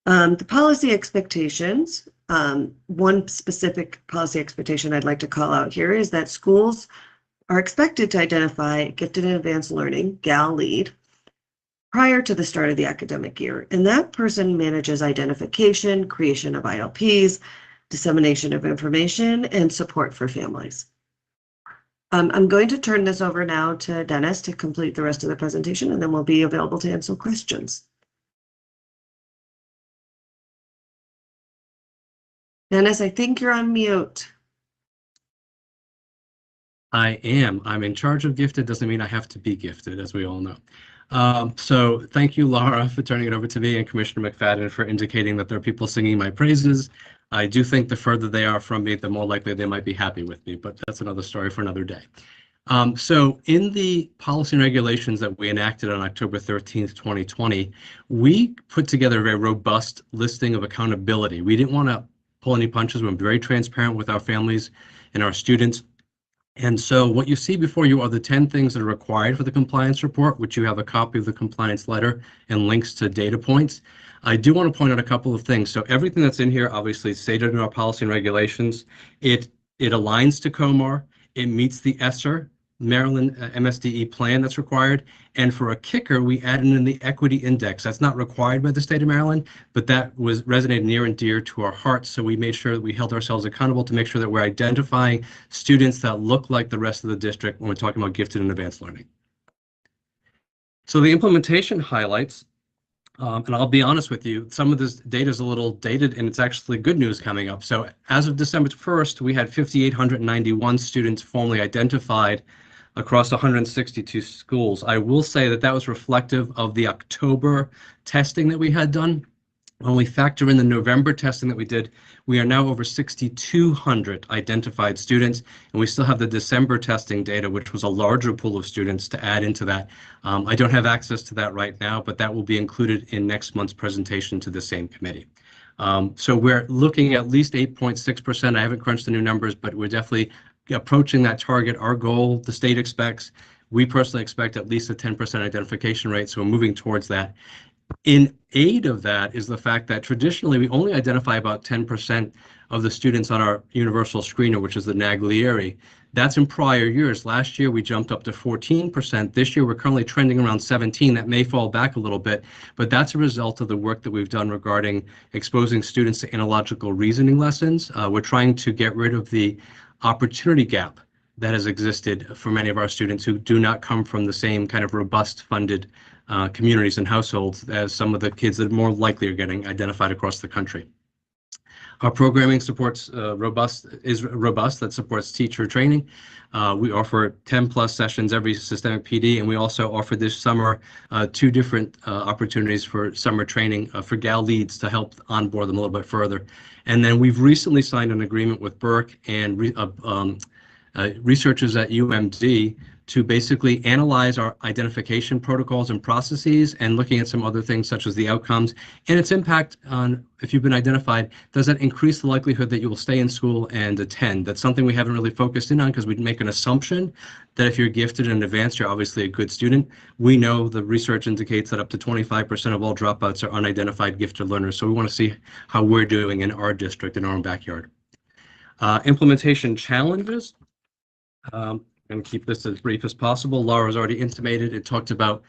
The policy expectations, one specific policy expectation I'd like to call out here is that schools are expected to identify gifted and advanced learning, GAL lead, prior to the start of the academic year. And that person manages identification, creation of ILPs, dissemination of information, and support for families. I'm going to turn this over now to Dennis to complete the rest of the presentation, and then we'll be available to answer questions. Dennis, I think you're on mute. I am. I'm in charge of gifted. Doesn't mean I have to be gifted, as we all know. So thank you, Laura, for turning it over to me, and Commissioner McFadden for indicating that there are people singing my praises. I do think the further they are from me, the more likely they might be happy with me, but that's another story for another day. So in the policy and regulations that we enacted on October 13th, 2020, we put together a very robust listing of accountability. We didn't want to pull any punches. We're very transparent with our families and our students. And so what you see before you are the 10 things that are required for the compliance report, which you have a copy of the compliance letter and links to data points. I do want to point out a couple of things. So everything that's in here, obviously, is stated in our policy and regulations. It aligns to COMAR. It meets the ESSER, Maryland MSDE plan that's required. And for a kicker, we added in the equity index. That's not required by the state of Maryland, but that was resonated near and dear to our hearts. So we made sure that we held ourselves accountable to make sure that we're identifying students that look like the rest of the district when we're talking about gifted and advanced learning. So the implementation highlights, and I'll be honest with you, some of this data is a little dated, and it's actually good news coming up. So as of December 1st, we had 5,891 students formally identified across 162 schools. I will say that that was reflective of the October testing that we had done. When we factor in the November testing that we did, we are now over 6,200 identified students, and we still have the December testing data, which was a larger pool of students to add into that. I don't have access to that right now, but that will be included in next month's presentation to the same committee. So we're looking at least 8.6%. I haven't crunched the new numbers, but we're definitely approaching that target. Our goal, the state expects, we personally expect at least a 10% identification rate, so we're moving towards that. In aid of that is the fact that traditionally we only identify about 10% of the students on our universal screener, which is the Naglieri. That's in prior years. Last year we jumped up to 14%. This year we're currently trending around 17. That may fall back a little bit, but that's a result of the work that we've done regarding exposing students to analogical reasoning lessons. We're trying to get rid of the opportunity gap that has existed for many of our students who do not come from the same kind of robust funded communities and households as some of the kids that more likely are getting identified across the country. Our programming supports robust, that supports teacher training. We offer 10+ sessions every systemic PD, and we also offer this summer 2 different opportunities for summer training for GAL leads to help onboard them a little bit further. And then we've recently signed an agreement with Burke and researchers at UMD to basically analyze our identification protocols and processes and looking at some other things such as the outcomes and its impact on, if you've been identified, does that increase the likelihood that you will stay in school and attend? That's something we haven't really focused in on because we'd make an assumption that if you're gifted and advanced, you're obviously a good student. We know the research indicates that up to 25% of all dropouts are unidentified gifted learners. So we want to see how we're doing in our district, in our own backyard. Implementation challenges. And keep this as brief as possible. Laura's already intimated, it talked about,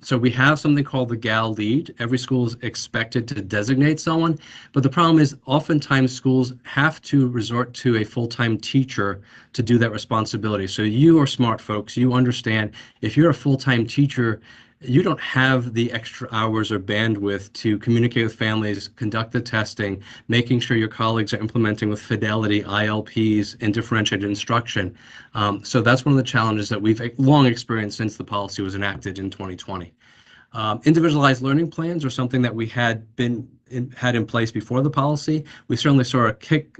so we have something called the GAL lead. Every school is expected to designate someone, but the problem is oftentimes schools have to resort to a full-time teacher to do that responsibility. So you are smart folks, you understand if you're a full-time teacher, you don't have the extra hours or bandwidth to communicate with families, conduct the testing, making sure your colleagues are implementing with fidelity, ILPs, and differentiated instruction. So that's one of the challenges that we've long experienced since the policy was enacted in 2020. Individualized learning plans are something that we had in place before the policy. We certainly saw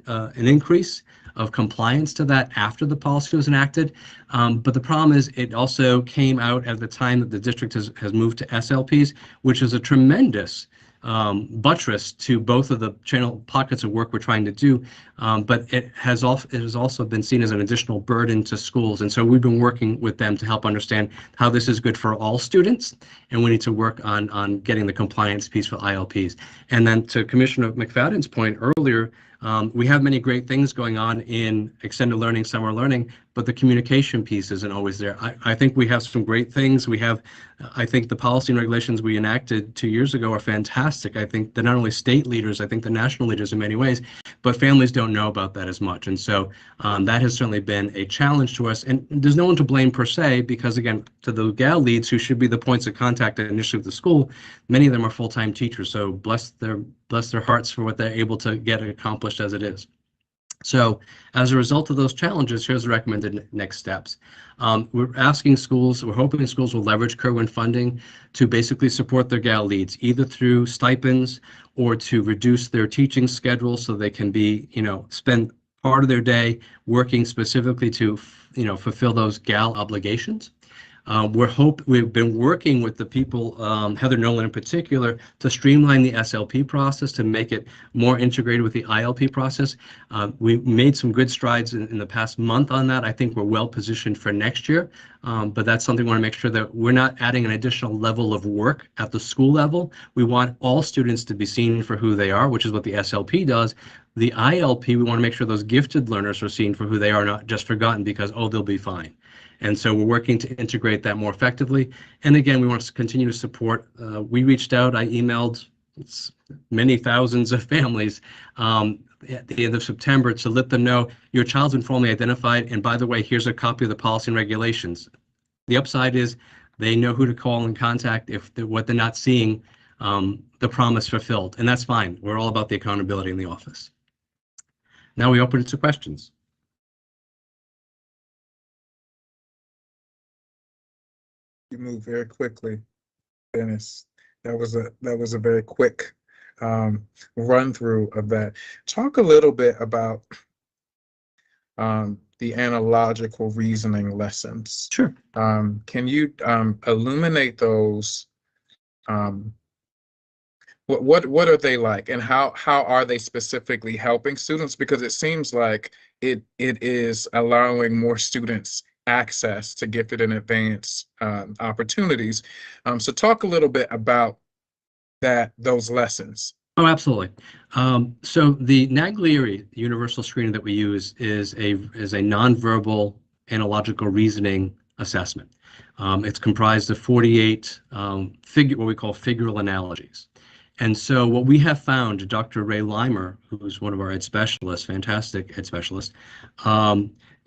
an increase of compliance to that after the policy was enacted. But the problem is it also came out at the time that the district has moved to SLPs, which is a tremendous buttress to both of the channel pockets of work we're trying to do, but it has also been seen as an additional burden to schools. And so we've been working with them to help understand how this is good for all students, and we need to work on getting the compliance piece for ILPs. And then to Commissioner McFadden's point earlier, we have many great things going on in extended learning, summer learning, but the communication piece isn't always there. I think we have some great things. I think the policy and regulations we enacted 2 years ago are fantastic. I think they're not only state leaders, I think the national leaders in many ways, but families don't know about that as much. And so that has certainly been a challenge to us. And there's no one to blame per se, because again, to the GAL leads who should be the points of contact initially with the school, many of them are full-time teachers. So bless their hearts for what they're able to get accomplished as it is. So as a result of those challenges, here's the recommended next steps. We're hoping schools will leverage Kerwin funding to basically support their GAL leads, either through stipends or to reduce their teaching schedule so they can spend part of their day working specifically to, fulfill those GAL obligations. We've been working with the people, Heather Nolan in particular, to streamline the SLP process to make it more integrated with the ILP process. We made some good strides in the past month on that. I think we're well positioned for next year, but that's something we want to make sure that we're not adding an additional level of work at the school level. We want all students to be seen for who they are, which is what the SLP does. The ILP, we want to make sure those gifted learners are seen for who they are, not just forgotten because, oh, they'll be fine. And so we're working to integrate that more effectively. And again, we want to continue to support. We reached out, I emailed many thousands of families at the end of September to let them know your child's been formally identified. And by the way, here's a copy of the policy and regulations. The upside is they know who to call and contact if what they're not seeing the promise fulfilled. And that's fine. We're all about the accountability in the office. Now we open it to questions. You move very quickly, Dennis. That was a very quick run through of that. Talk a little bit about the analogical reasoning lessons. Sure. Can you illuminate those? What are they like, and how are they specifically helping students? Because it seems like it is allowing more students access to gifted and advanced opportunities. So talk a little bit about those lessons. Oh, absolutely. So the Naglieri universal screening that we use is a nonverbal analogical reasoning assessment. It's comprised of 48 what we call figural analogies. And so what we have found, Dr. Ray Limer, who's one of our ed specialists, fantastic ed specialist,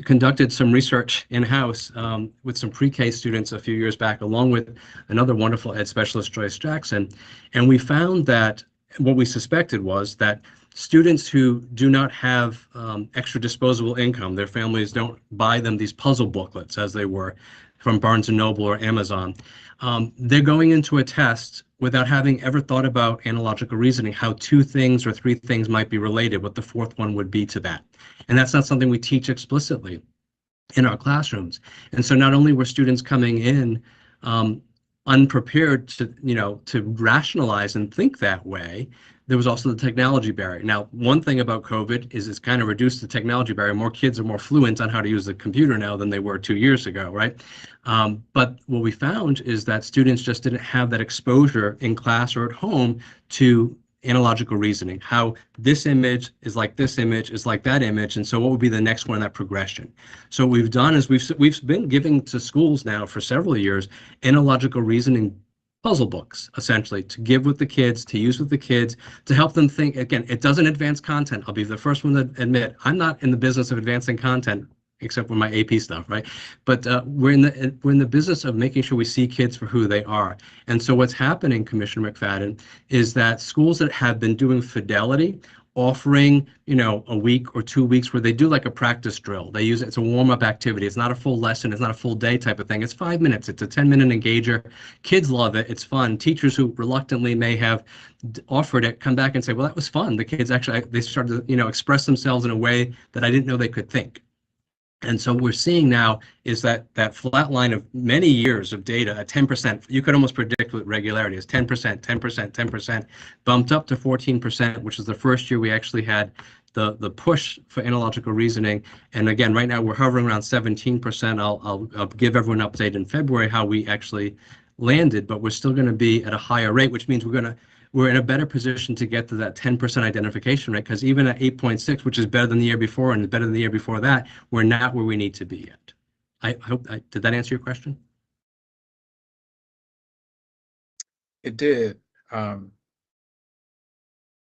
conducted some research in-house with some pre-K students a few years back, along with another wonderful ed specialist, Joyce Jackson. And we found that what we suspected was that students who do not have extra disposable income, their families don't buy them these puzzle booklets as they were from Barnes & Noble or Amazon, they're going into a test without having ever thought about analogical reasoning, how two things or three things might be related, what the fourth one would be to that. And that's not something we teach explicitly in our classrooms. And so not only were students coming in unprepared to rationalize and think that way, there was also the technology barrier. Now, one thing about COVID is it's kind of reduced the technology barrier. More kids are more fluent on how to use the computer now than they were 2 years ago, right? But what we found is that students just didn't have that exposure in class or at home to analogical reasoning, how this image is like this image is like that image, and so what would be the next one in that progression. So what we've done is we've been giving to schools now for several years analogical reasoning puzzle books, essentially, to give with the kids, to use with the kids, to help them think. Again, it doesn't advance content. I'll be the first one to admit I'm not in the business of advancing content, except for my AP stuff, right? But we're in the business of making sure we see kids for who they are. And so what's happening, Commissioner McFadden, is that schools that have been doing fidelity, offering, a week or 2 weeks where they do like a practice drill. They use it, it's a warm-up activity. It's not a full lesson. It's not a full day type of thing. It's 5 minutes. It's a 10-minute engager. Kids love it. It's fun. Teachers who reluctantly may have offered it come back and say, well, that was fun. The kids actually, they started to, express themselves in a way that I didn't know they could think. And so what we're seeing now is that flat line of many years of data at 10%, you could almost predict with regularity, is 10%, 10%, 10%, bumped up to 14%, which is the first year we actually had the push for analogical reasoning. And again, right now we're hovering around 17%. I'll give everyone an update in February how we actually landed, but we're still going to be at a higher rate, which means we're in a better position to get to that 10% identification rate, because even at 8.6, which is better than the year before and better than the year before that, we're not where we need to be yet. I hope, did that answer your question? It did.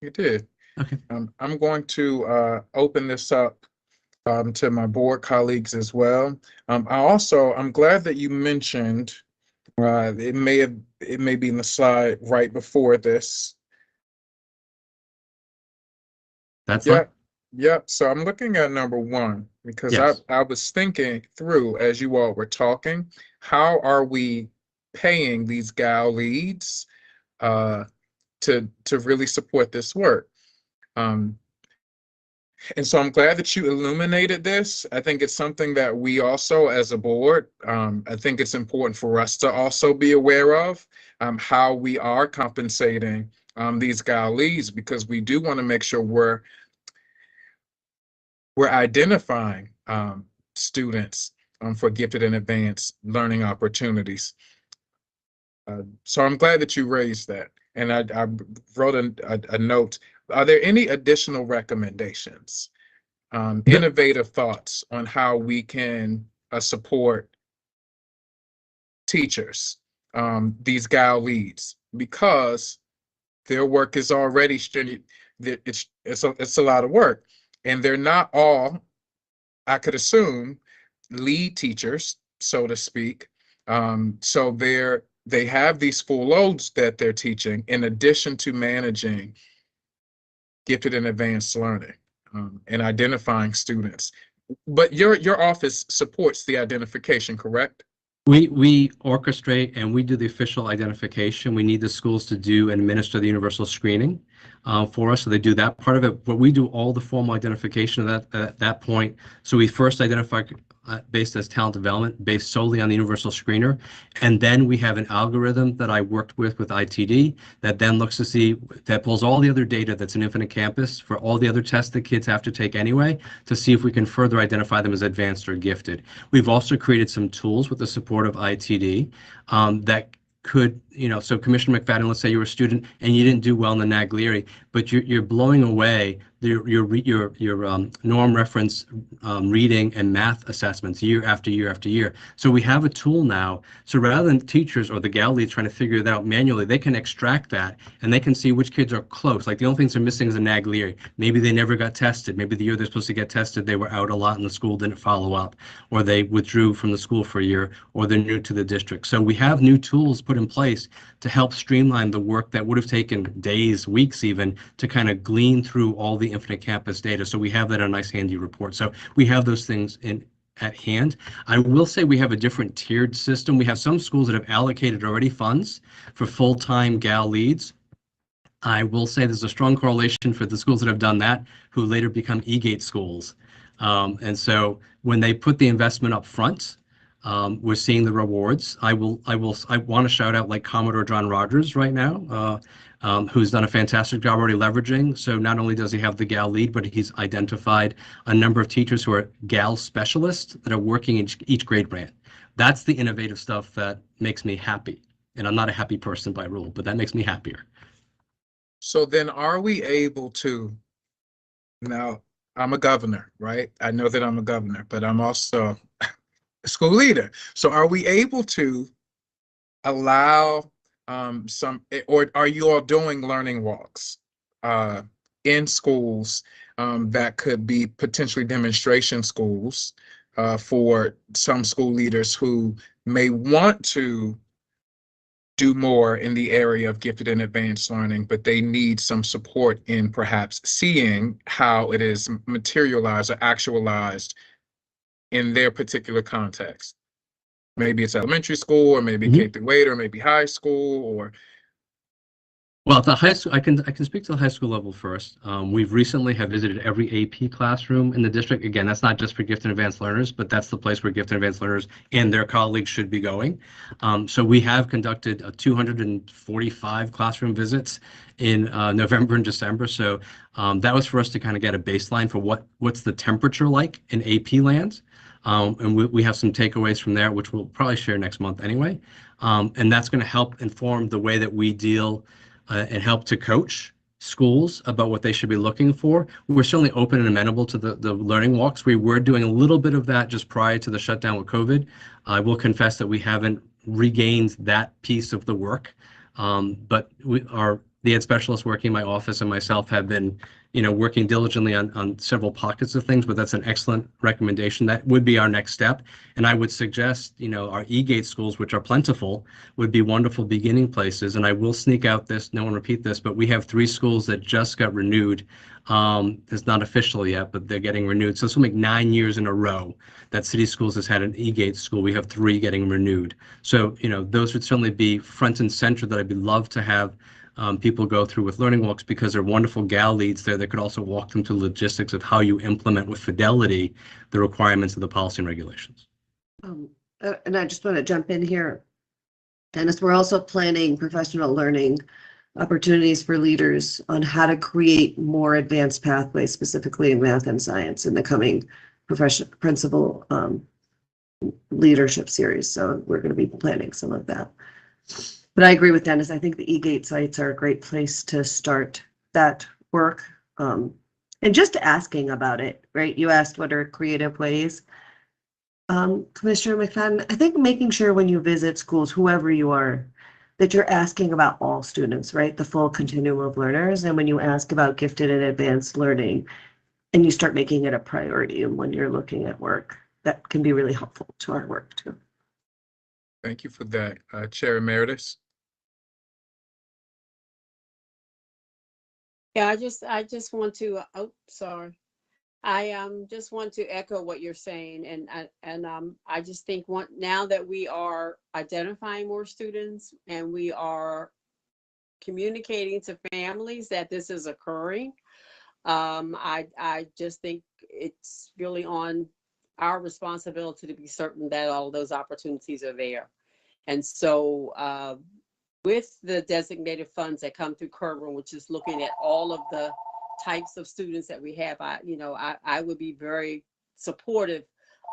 It did. Okay. I'm going to open this up to my board colleagues as well. I'm glad that you mentioned, it may be in the slide right before this. That's Yeah. Yep. So I'm looking at number 1 because Yes. I was thinking through as you all were talking, how are we paying these GAL leads to really support this work? And so I'm glad that you illuminated this. I think it's something that we also, as a board, I think it's important for us to also be aware of how we are compensating these GAL leads, because we do want to make sure we're identifying students for gifted and advanced learning opportunities. So I'm glad that you raised that. And I wrote a note. Are there any additional recommendations, innovative thoughts on how we can support teachers, these GAL leads, because their work is already it's a lot of work, and they're not all, I could assume, lead teachers, so to speak. So they have these full loads that they're teaching in addition to managing gifted and advanced learning and identifying students. But your office supports the identification, correct? We orchestrate and we do the official identification. We need the schools to do and administer the universal screening. for us. So they do that part of it, but we do all the formal identification of that at that point. So we first identify based as talent development, based solely on the universal screener. And then we have an algorithm that I worked with ITD that then looks to see, that pulls all the other data that's in Infinite Campus for all the other tests that kids have to take anyway, to see if we can further identify them as advanced or gifted. We've also created some tools with the support of ITD that could, so Commissioner McFadden, let's say you were a student and you didn't do well in the NAGLERI, but you're blowing away your norm reference reading and math assessments year after year after year. So we have a tool now. So rather than teachers or the GAL leads trying to figure it out manually, they can extract that and they can see which kids are close. Like the only things they're missing is a NAGLERI. Maybe they never got tested. Maybe the year they're supposed to get tested, they were out a lot and the school didn't follow up, or they withdrew from the school for a year, or they're new to the district. So we have new tools put in place to help streamline the work that would have taken days, weeks even, to kind of glean through all the Infinite Campus data. So we have that in a nice handy report. So we have those things at hand. I will say we have a different tiered system. We have some schools that have allocated already funds for full-time GAL leads. I will say there's a strong correlation for the schools that have done that, who later become eGate schools. And so when they put the investment up front, we're seeing the rewards. I want to shout out like Commodore John Rogers right now, who's done a fantastic job already leveraging. So not only does he have the GAL lead, but he's identified a number of teachers who are GAL specialists that are working in each grade brand. That's the innovative stuff that makes me happy. And I'm not a happy person by rule, but that makes me happier. So then are we able to, now I'm a governor, right? I know that I'm a governor, but I'm also a school leader. So are we able to allow or are you all doing learning walks in schools that could be potentially demonstration schools for some school leaders who may want to do more in the area of gifted and advanced learning, but they need some support in perhaps seeing how it is materialized or actualized in their particular context? Maybe it's elementary school, or maybe K through 8, or maybe high school, or. Well, at the high school, I can speak to the high school level first. We've recently have visited every AP classroom in the district. Again, that's not just for gifted and advanced learners, but that's the place where gifted and advanced learners and their colleagues should be going. So we have conducted 245 classroom visits in November and December. So that was for us to kind of get a baseline for what's the temperature like in AP land. And we have some takeaways from there, which we'll probably share next month anyway. And that's going to help inform the way that we deal and help to coach schools about what they should be looking for. We're certainly open and amenable to the learning walks. We were doing a little bit of that just prior to the shutdown with COVID. I will confess that we haven't regained that piece of the work. But the ed specialists working in my office and myself have been working diligently on several pockets of things, but that's an excellent recommendation. That would be our next step. And I would suggest, our eGate schools, which are plentiful, would be wonderful beginning places. And I will sneak out this, no one repeat this, but we have 3 schools that just got renewed. It's not official yet, but they're getting renewed. So this will make 9 years in a row that City Schools has had an eGate school. We have 3 getting renewed. So, those would certainly be front and center that I'd love to have people go through with learning walks, because they're wonderful GAL leads there that could also walk them through logistics of how you implement with fidelity the requirements of the policy and regulations. And I just want to jump in here, Dennis. We're also planning professional learning opportunities for leaders on how to create more advanced pathways, specifically in math and science, in the coming principal leadership series. So we're going to be planning some of that. But I agree with Dennis. I think the eGate sites are a great place to start that work. And just asking about it, right? You asked what are creative ways. Commissioner McFadden, I think making sure when you visit schools, whoever you are, that you're asking about all students, right? The full continuum of learners. And when you ask about gifted and advanced learning, and you start making it a priority, and when you're looking at work, that can be really helpful to our work too. Thank you for that, Chair Emeritus. Yeah, I just want to, I just want to echo what you're saying, and I just think now that we are identifying more students and we are communicating to families that this is occurring. I just think it's really on our responsibility to be certain that all of those opportunities are there. And so with the designated funds that come through Kerwin, which is looking at all of the types of students that we have, I would be very supportive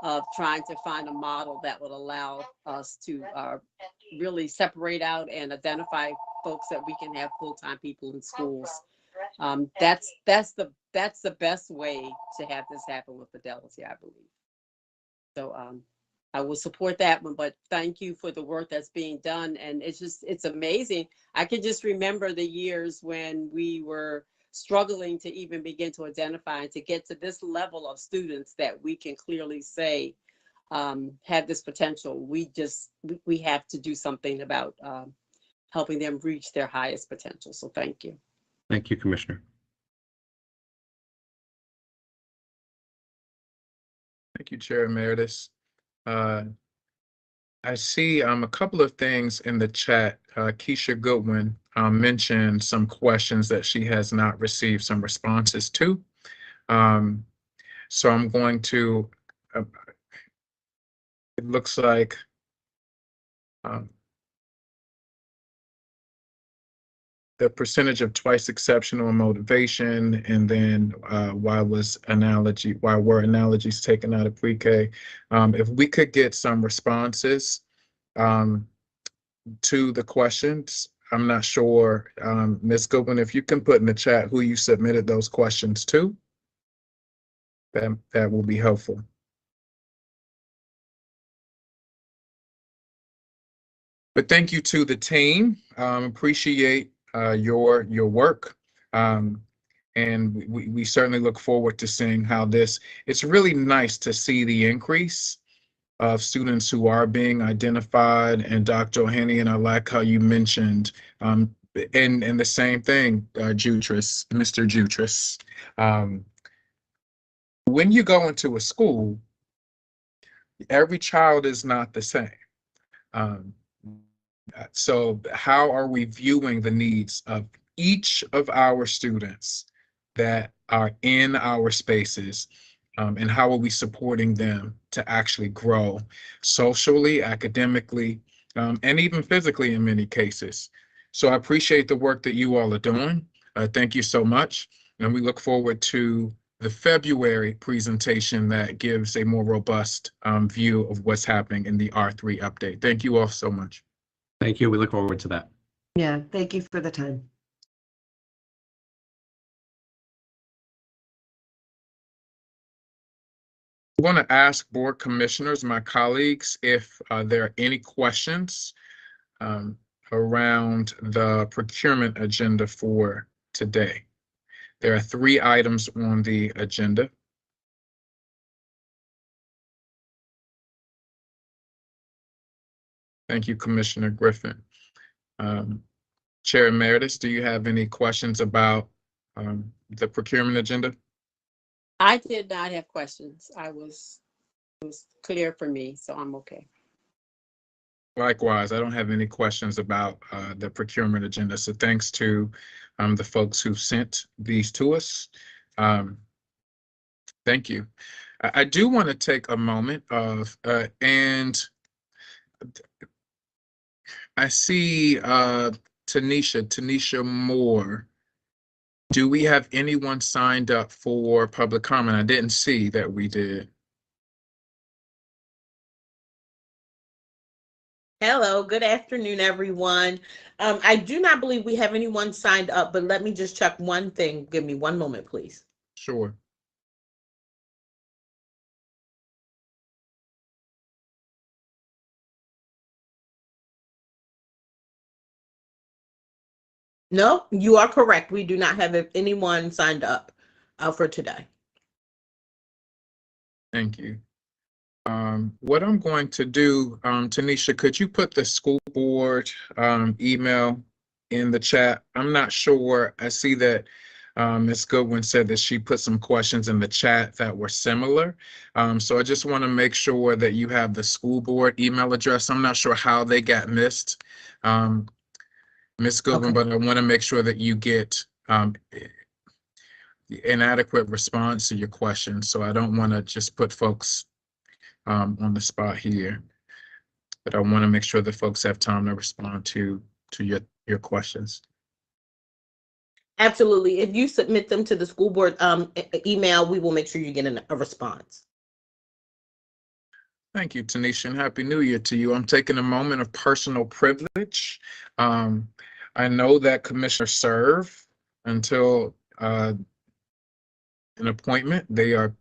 of trying to find a model that would allow us to really separate out and identify folks that we can have full-time people in schools. That's the best way to have this happen with fidelity, I believe. So I will support that one, but thank you for the work that's being done. And it's amazing. I can just remember the years when we were struggling to even begin to identify and to get to this level of students that we can clearly say have this potential. We have to do something about helping them reach their highest potential. So thank you. Thank you, Commissioner. Thank you, Chair Emeritus. I see a couple of things in the chat. Keisha Goodwin mentioned some questions that she has not received some responses to. So I'm going to, it looks like the percentage of twice exceptional motivation, and then why were analogies taken out of pre-K? If we could get some responses to the questions. I'm not sure, Ms. Goodwin, if you can put in the chat who you submitted those questions to, that will be helpful. But thank you to the team. Appreciate your work. And we certainly look forward to seeing how it's really nice to see the increase of students who are being identified. And Dr. O'Haney, and I like how you mentioned, and the same thing, Mr. Jutras. When you go into a school, every child is not the same. So how are we viewing the needs of each of our students that are in our spaces? And how are we supporting them to actually grow socially, academically, and even physically in many cases? So I appreciate the work that you all are doing. Thank you so much. And we look forward to the February presentation that gives a more robust view of what's happening in the R3 update. Thank you all so much. Thank you. We look forward to that. Yeah, thank you for the time. I want to ask board commissioners, my colleagues, if there are any questions around the procurement agenda for today. There are 3 items on the agenda. Thank you, Commissioner Griffin. Chair Emeritus, do you have any questions about the procurement agenda? I did not have questions. It was clear for me, so I'm okay. Likewise, I don't have any questions about the procurement agenda. So thanks to the folks who sent these to us. Thank you. I do want to take a moment and I see Tanisha Moore. Do we have anyone signed up for public comment? I didn't see that we did. Hello, good afternoon, everyone. I do not believe we have anyone signed up, but let me just check one thing. Give me one moment, please. Sure. No, you are correct. We do not have anyone signed up for today. Thank you. What I'm going to do, Tanisha, could you put the school board email in the chat? I'm not sure. I see that Ms. Goodwin said that she put some questions in the chat that were similar. So I just want to make sure that you have the school board email address. I'm not sure how they got missed. Ms. Goodwin, Okay. but I want to make sure that you get an adequate response to your question. So I don't want to just put folks on the spot here, but I want to make sure that folks have time to respond to your questions. Absolutely. If you submit them to the school board email, we will make sure you get a response. Thank you, Tanisha, and Happy New Year to you. I'm taking a moment of personal privilege. I know that commissioners serve until an appointment. They are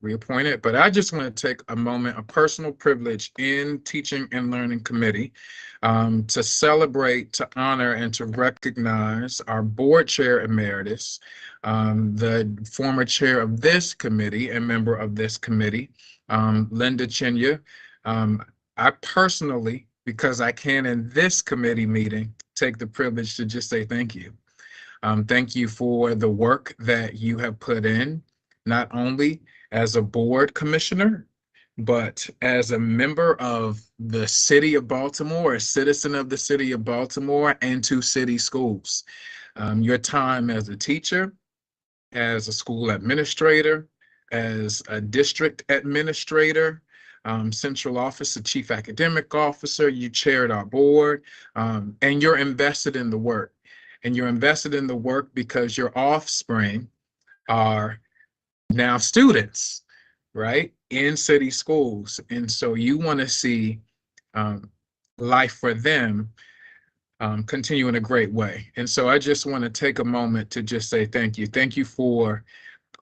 reappointed, but I just want to take a moment of personal privilege in Teaching and Learning Committee to celebrate, to honor, and to recognize our board chair emeritus, the former chair of this committee and member of this committee, Linda Chinya. I personally, because I can in this committee meeting, take the privilege to just say thank you. Thank you for the work that you have put in, not only as a board commissioner, but as a member of the city of Baltimore, a citizen of the city of Baltimore, and to city schools. Your time as a teacher, as a school administrator, as a district administrator, central office, the chief academic officer, you chaired our board, and you're invested in the work. And you're invested in the work because your offspring are now students, right, in city schools. And so you want to see life for them continue in a great way. And so I just want to take a moment to just say thank you. Thank you for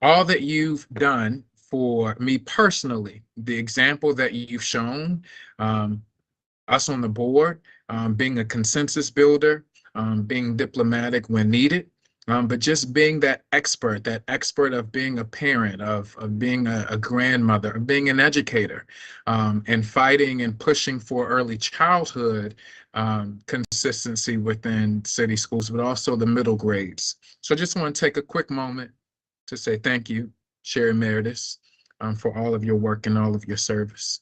all that you've done for me personally, the example that you've shown us on the board, being a consensus builder, being diplomatic when needed, but just being that expert of being a parent, of being a grandmother, of being an educator, and fighting and pushing for early childhood consistency within city schools, but also the middle grades. So I just want to take a quick moment to say thank you, Chair Emeritus, for all of your work and all of your service.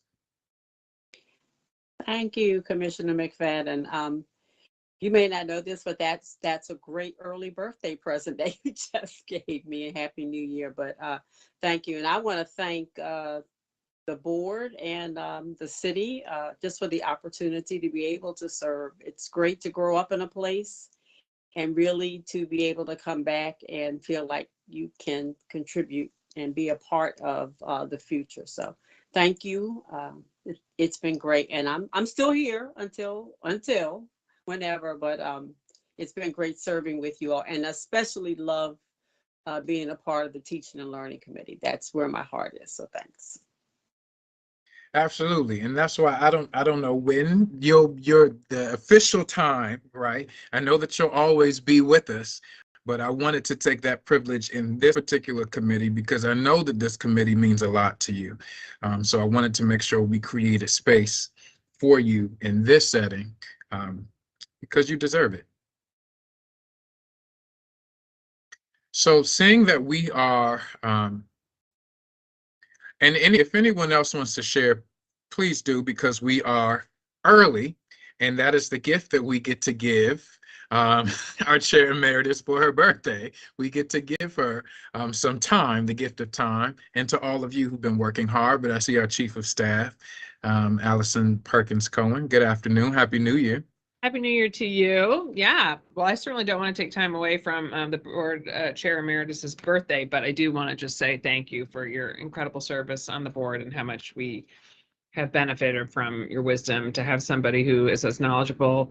Thank you, Commissioner McFadden. You may not know this, but that's a great early birthday present that you just gave me, and Happy New Year. But thank you. And I want to thank the board and the city just for the opportunity to be able to serve. It's great to grow up in a place and really to be able to come back and feel like you can contribute and be a part of the future. So thank you. It's been great. And I'm still here until whenever, but it's been great serving with you all, and especially love being a part of the Teaching and Learning Committee. That's where my heart is. So thanks. Absolutely, and that's why I don't know when the official time, right? I know that you'll always be with us, but I wanted to take that privilege in this particular committee because I know that this committee means a lot to you. So I wanted to make sure we create a space for you in this setting because you deserve it. So seeing that we are, and if anyone else wants to share, please do, because we are early, and that is the gift that we get to give our Chair Emeritus for her birthday. We get to give her some time, the gift of time, and to all of you who've been working hard. But I see our Chief of Staff, Allison Perkins Cohen. Good afternoon. Happy New Year. Happy New Year to you. Yeah, well, I certainly don't want to take time away from the board Chair Emeritus's birthday, but I do want to just say thank you for your incredible service on the board and how much we have benefited from your wisdom to have somebody who is as knowledgeable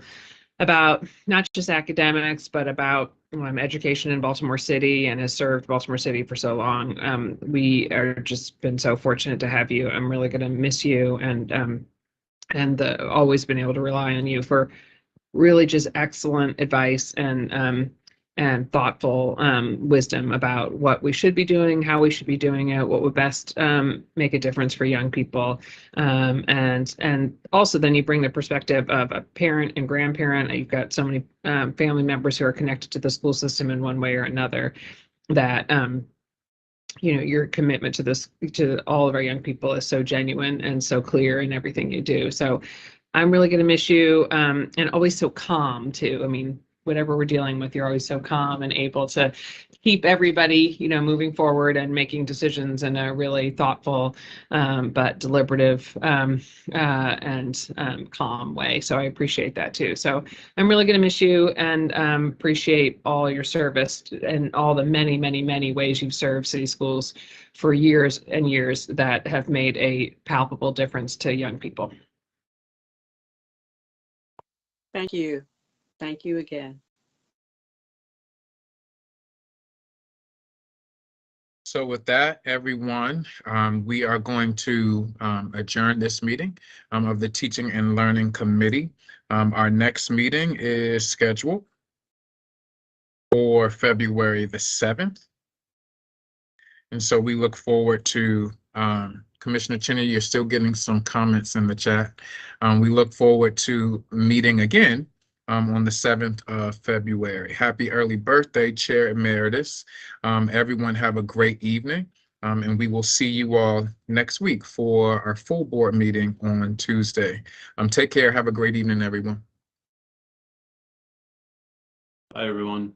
about not just academics, but about education in Baltimore City and has served Baltimore City for so long. We are just been so fortunate to have you. I'm really going to miss you and always been able to rely on you for really just excellent advice and thoughtful wisdom about what we should be doing, how we should be doing it, what would best make a difference for young people. And also then you bring the perspective of a parent and grandparent. You've got so many family members who are connected to the school system in one way or another that your commitment to all of our young people is so genuine and so clear in everything you do. So I'm really going to miss you, and always so calm too. I mean, whatever we're dealing with, you're always so calm and able to keep everybody, moving forward and making decisions in a really thoughtful, but deliberative and calm way. So I appreciate that too. So I'm really going to miss you and appreciate all your service and all the many, many, many ways you've served city schools for years and years that have made a palpable difference to young people. Thank you. Thank you again. So with that, everyone, we are going to adjourn this meeting of the Teaching and Learning Committee. Our next meeting is scheduled for February the 7th. And so we look forward to, Commissioner Cheney, you're still getting some comments in the chat. We look forward to meeting again on the 7th of February. Happy early birthday, Chair Emeritus. Everyone have a great evening. And we will see you all next week for our full board meeting on Tuesday. Take care. Have a great evening, everyone. Bye, everyone.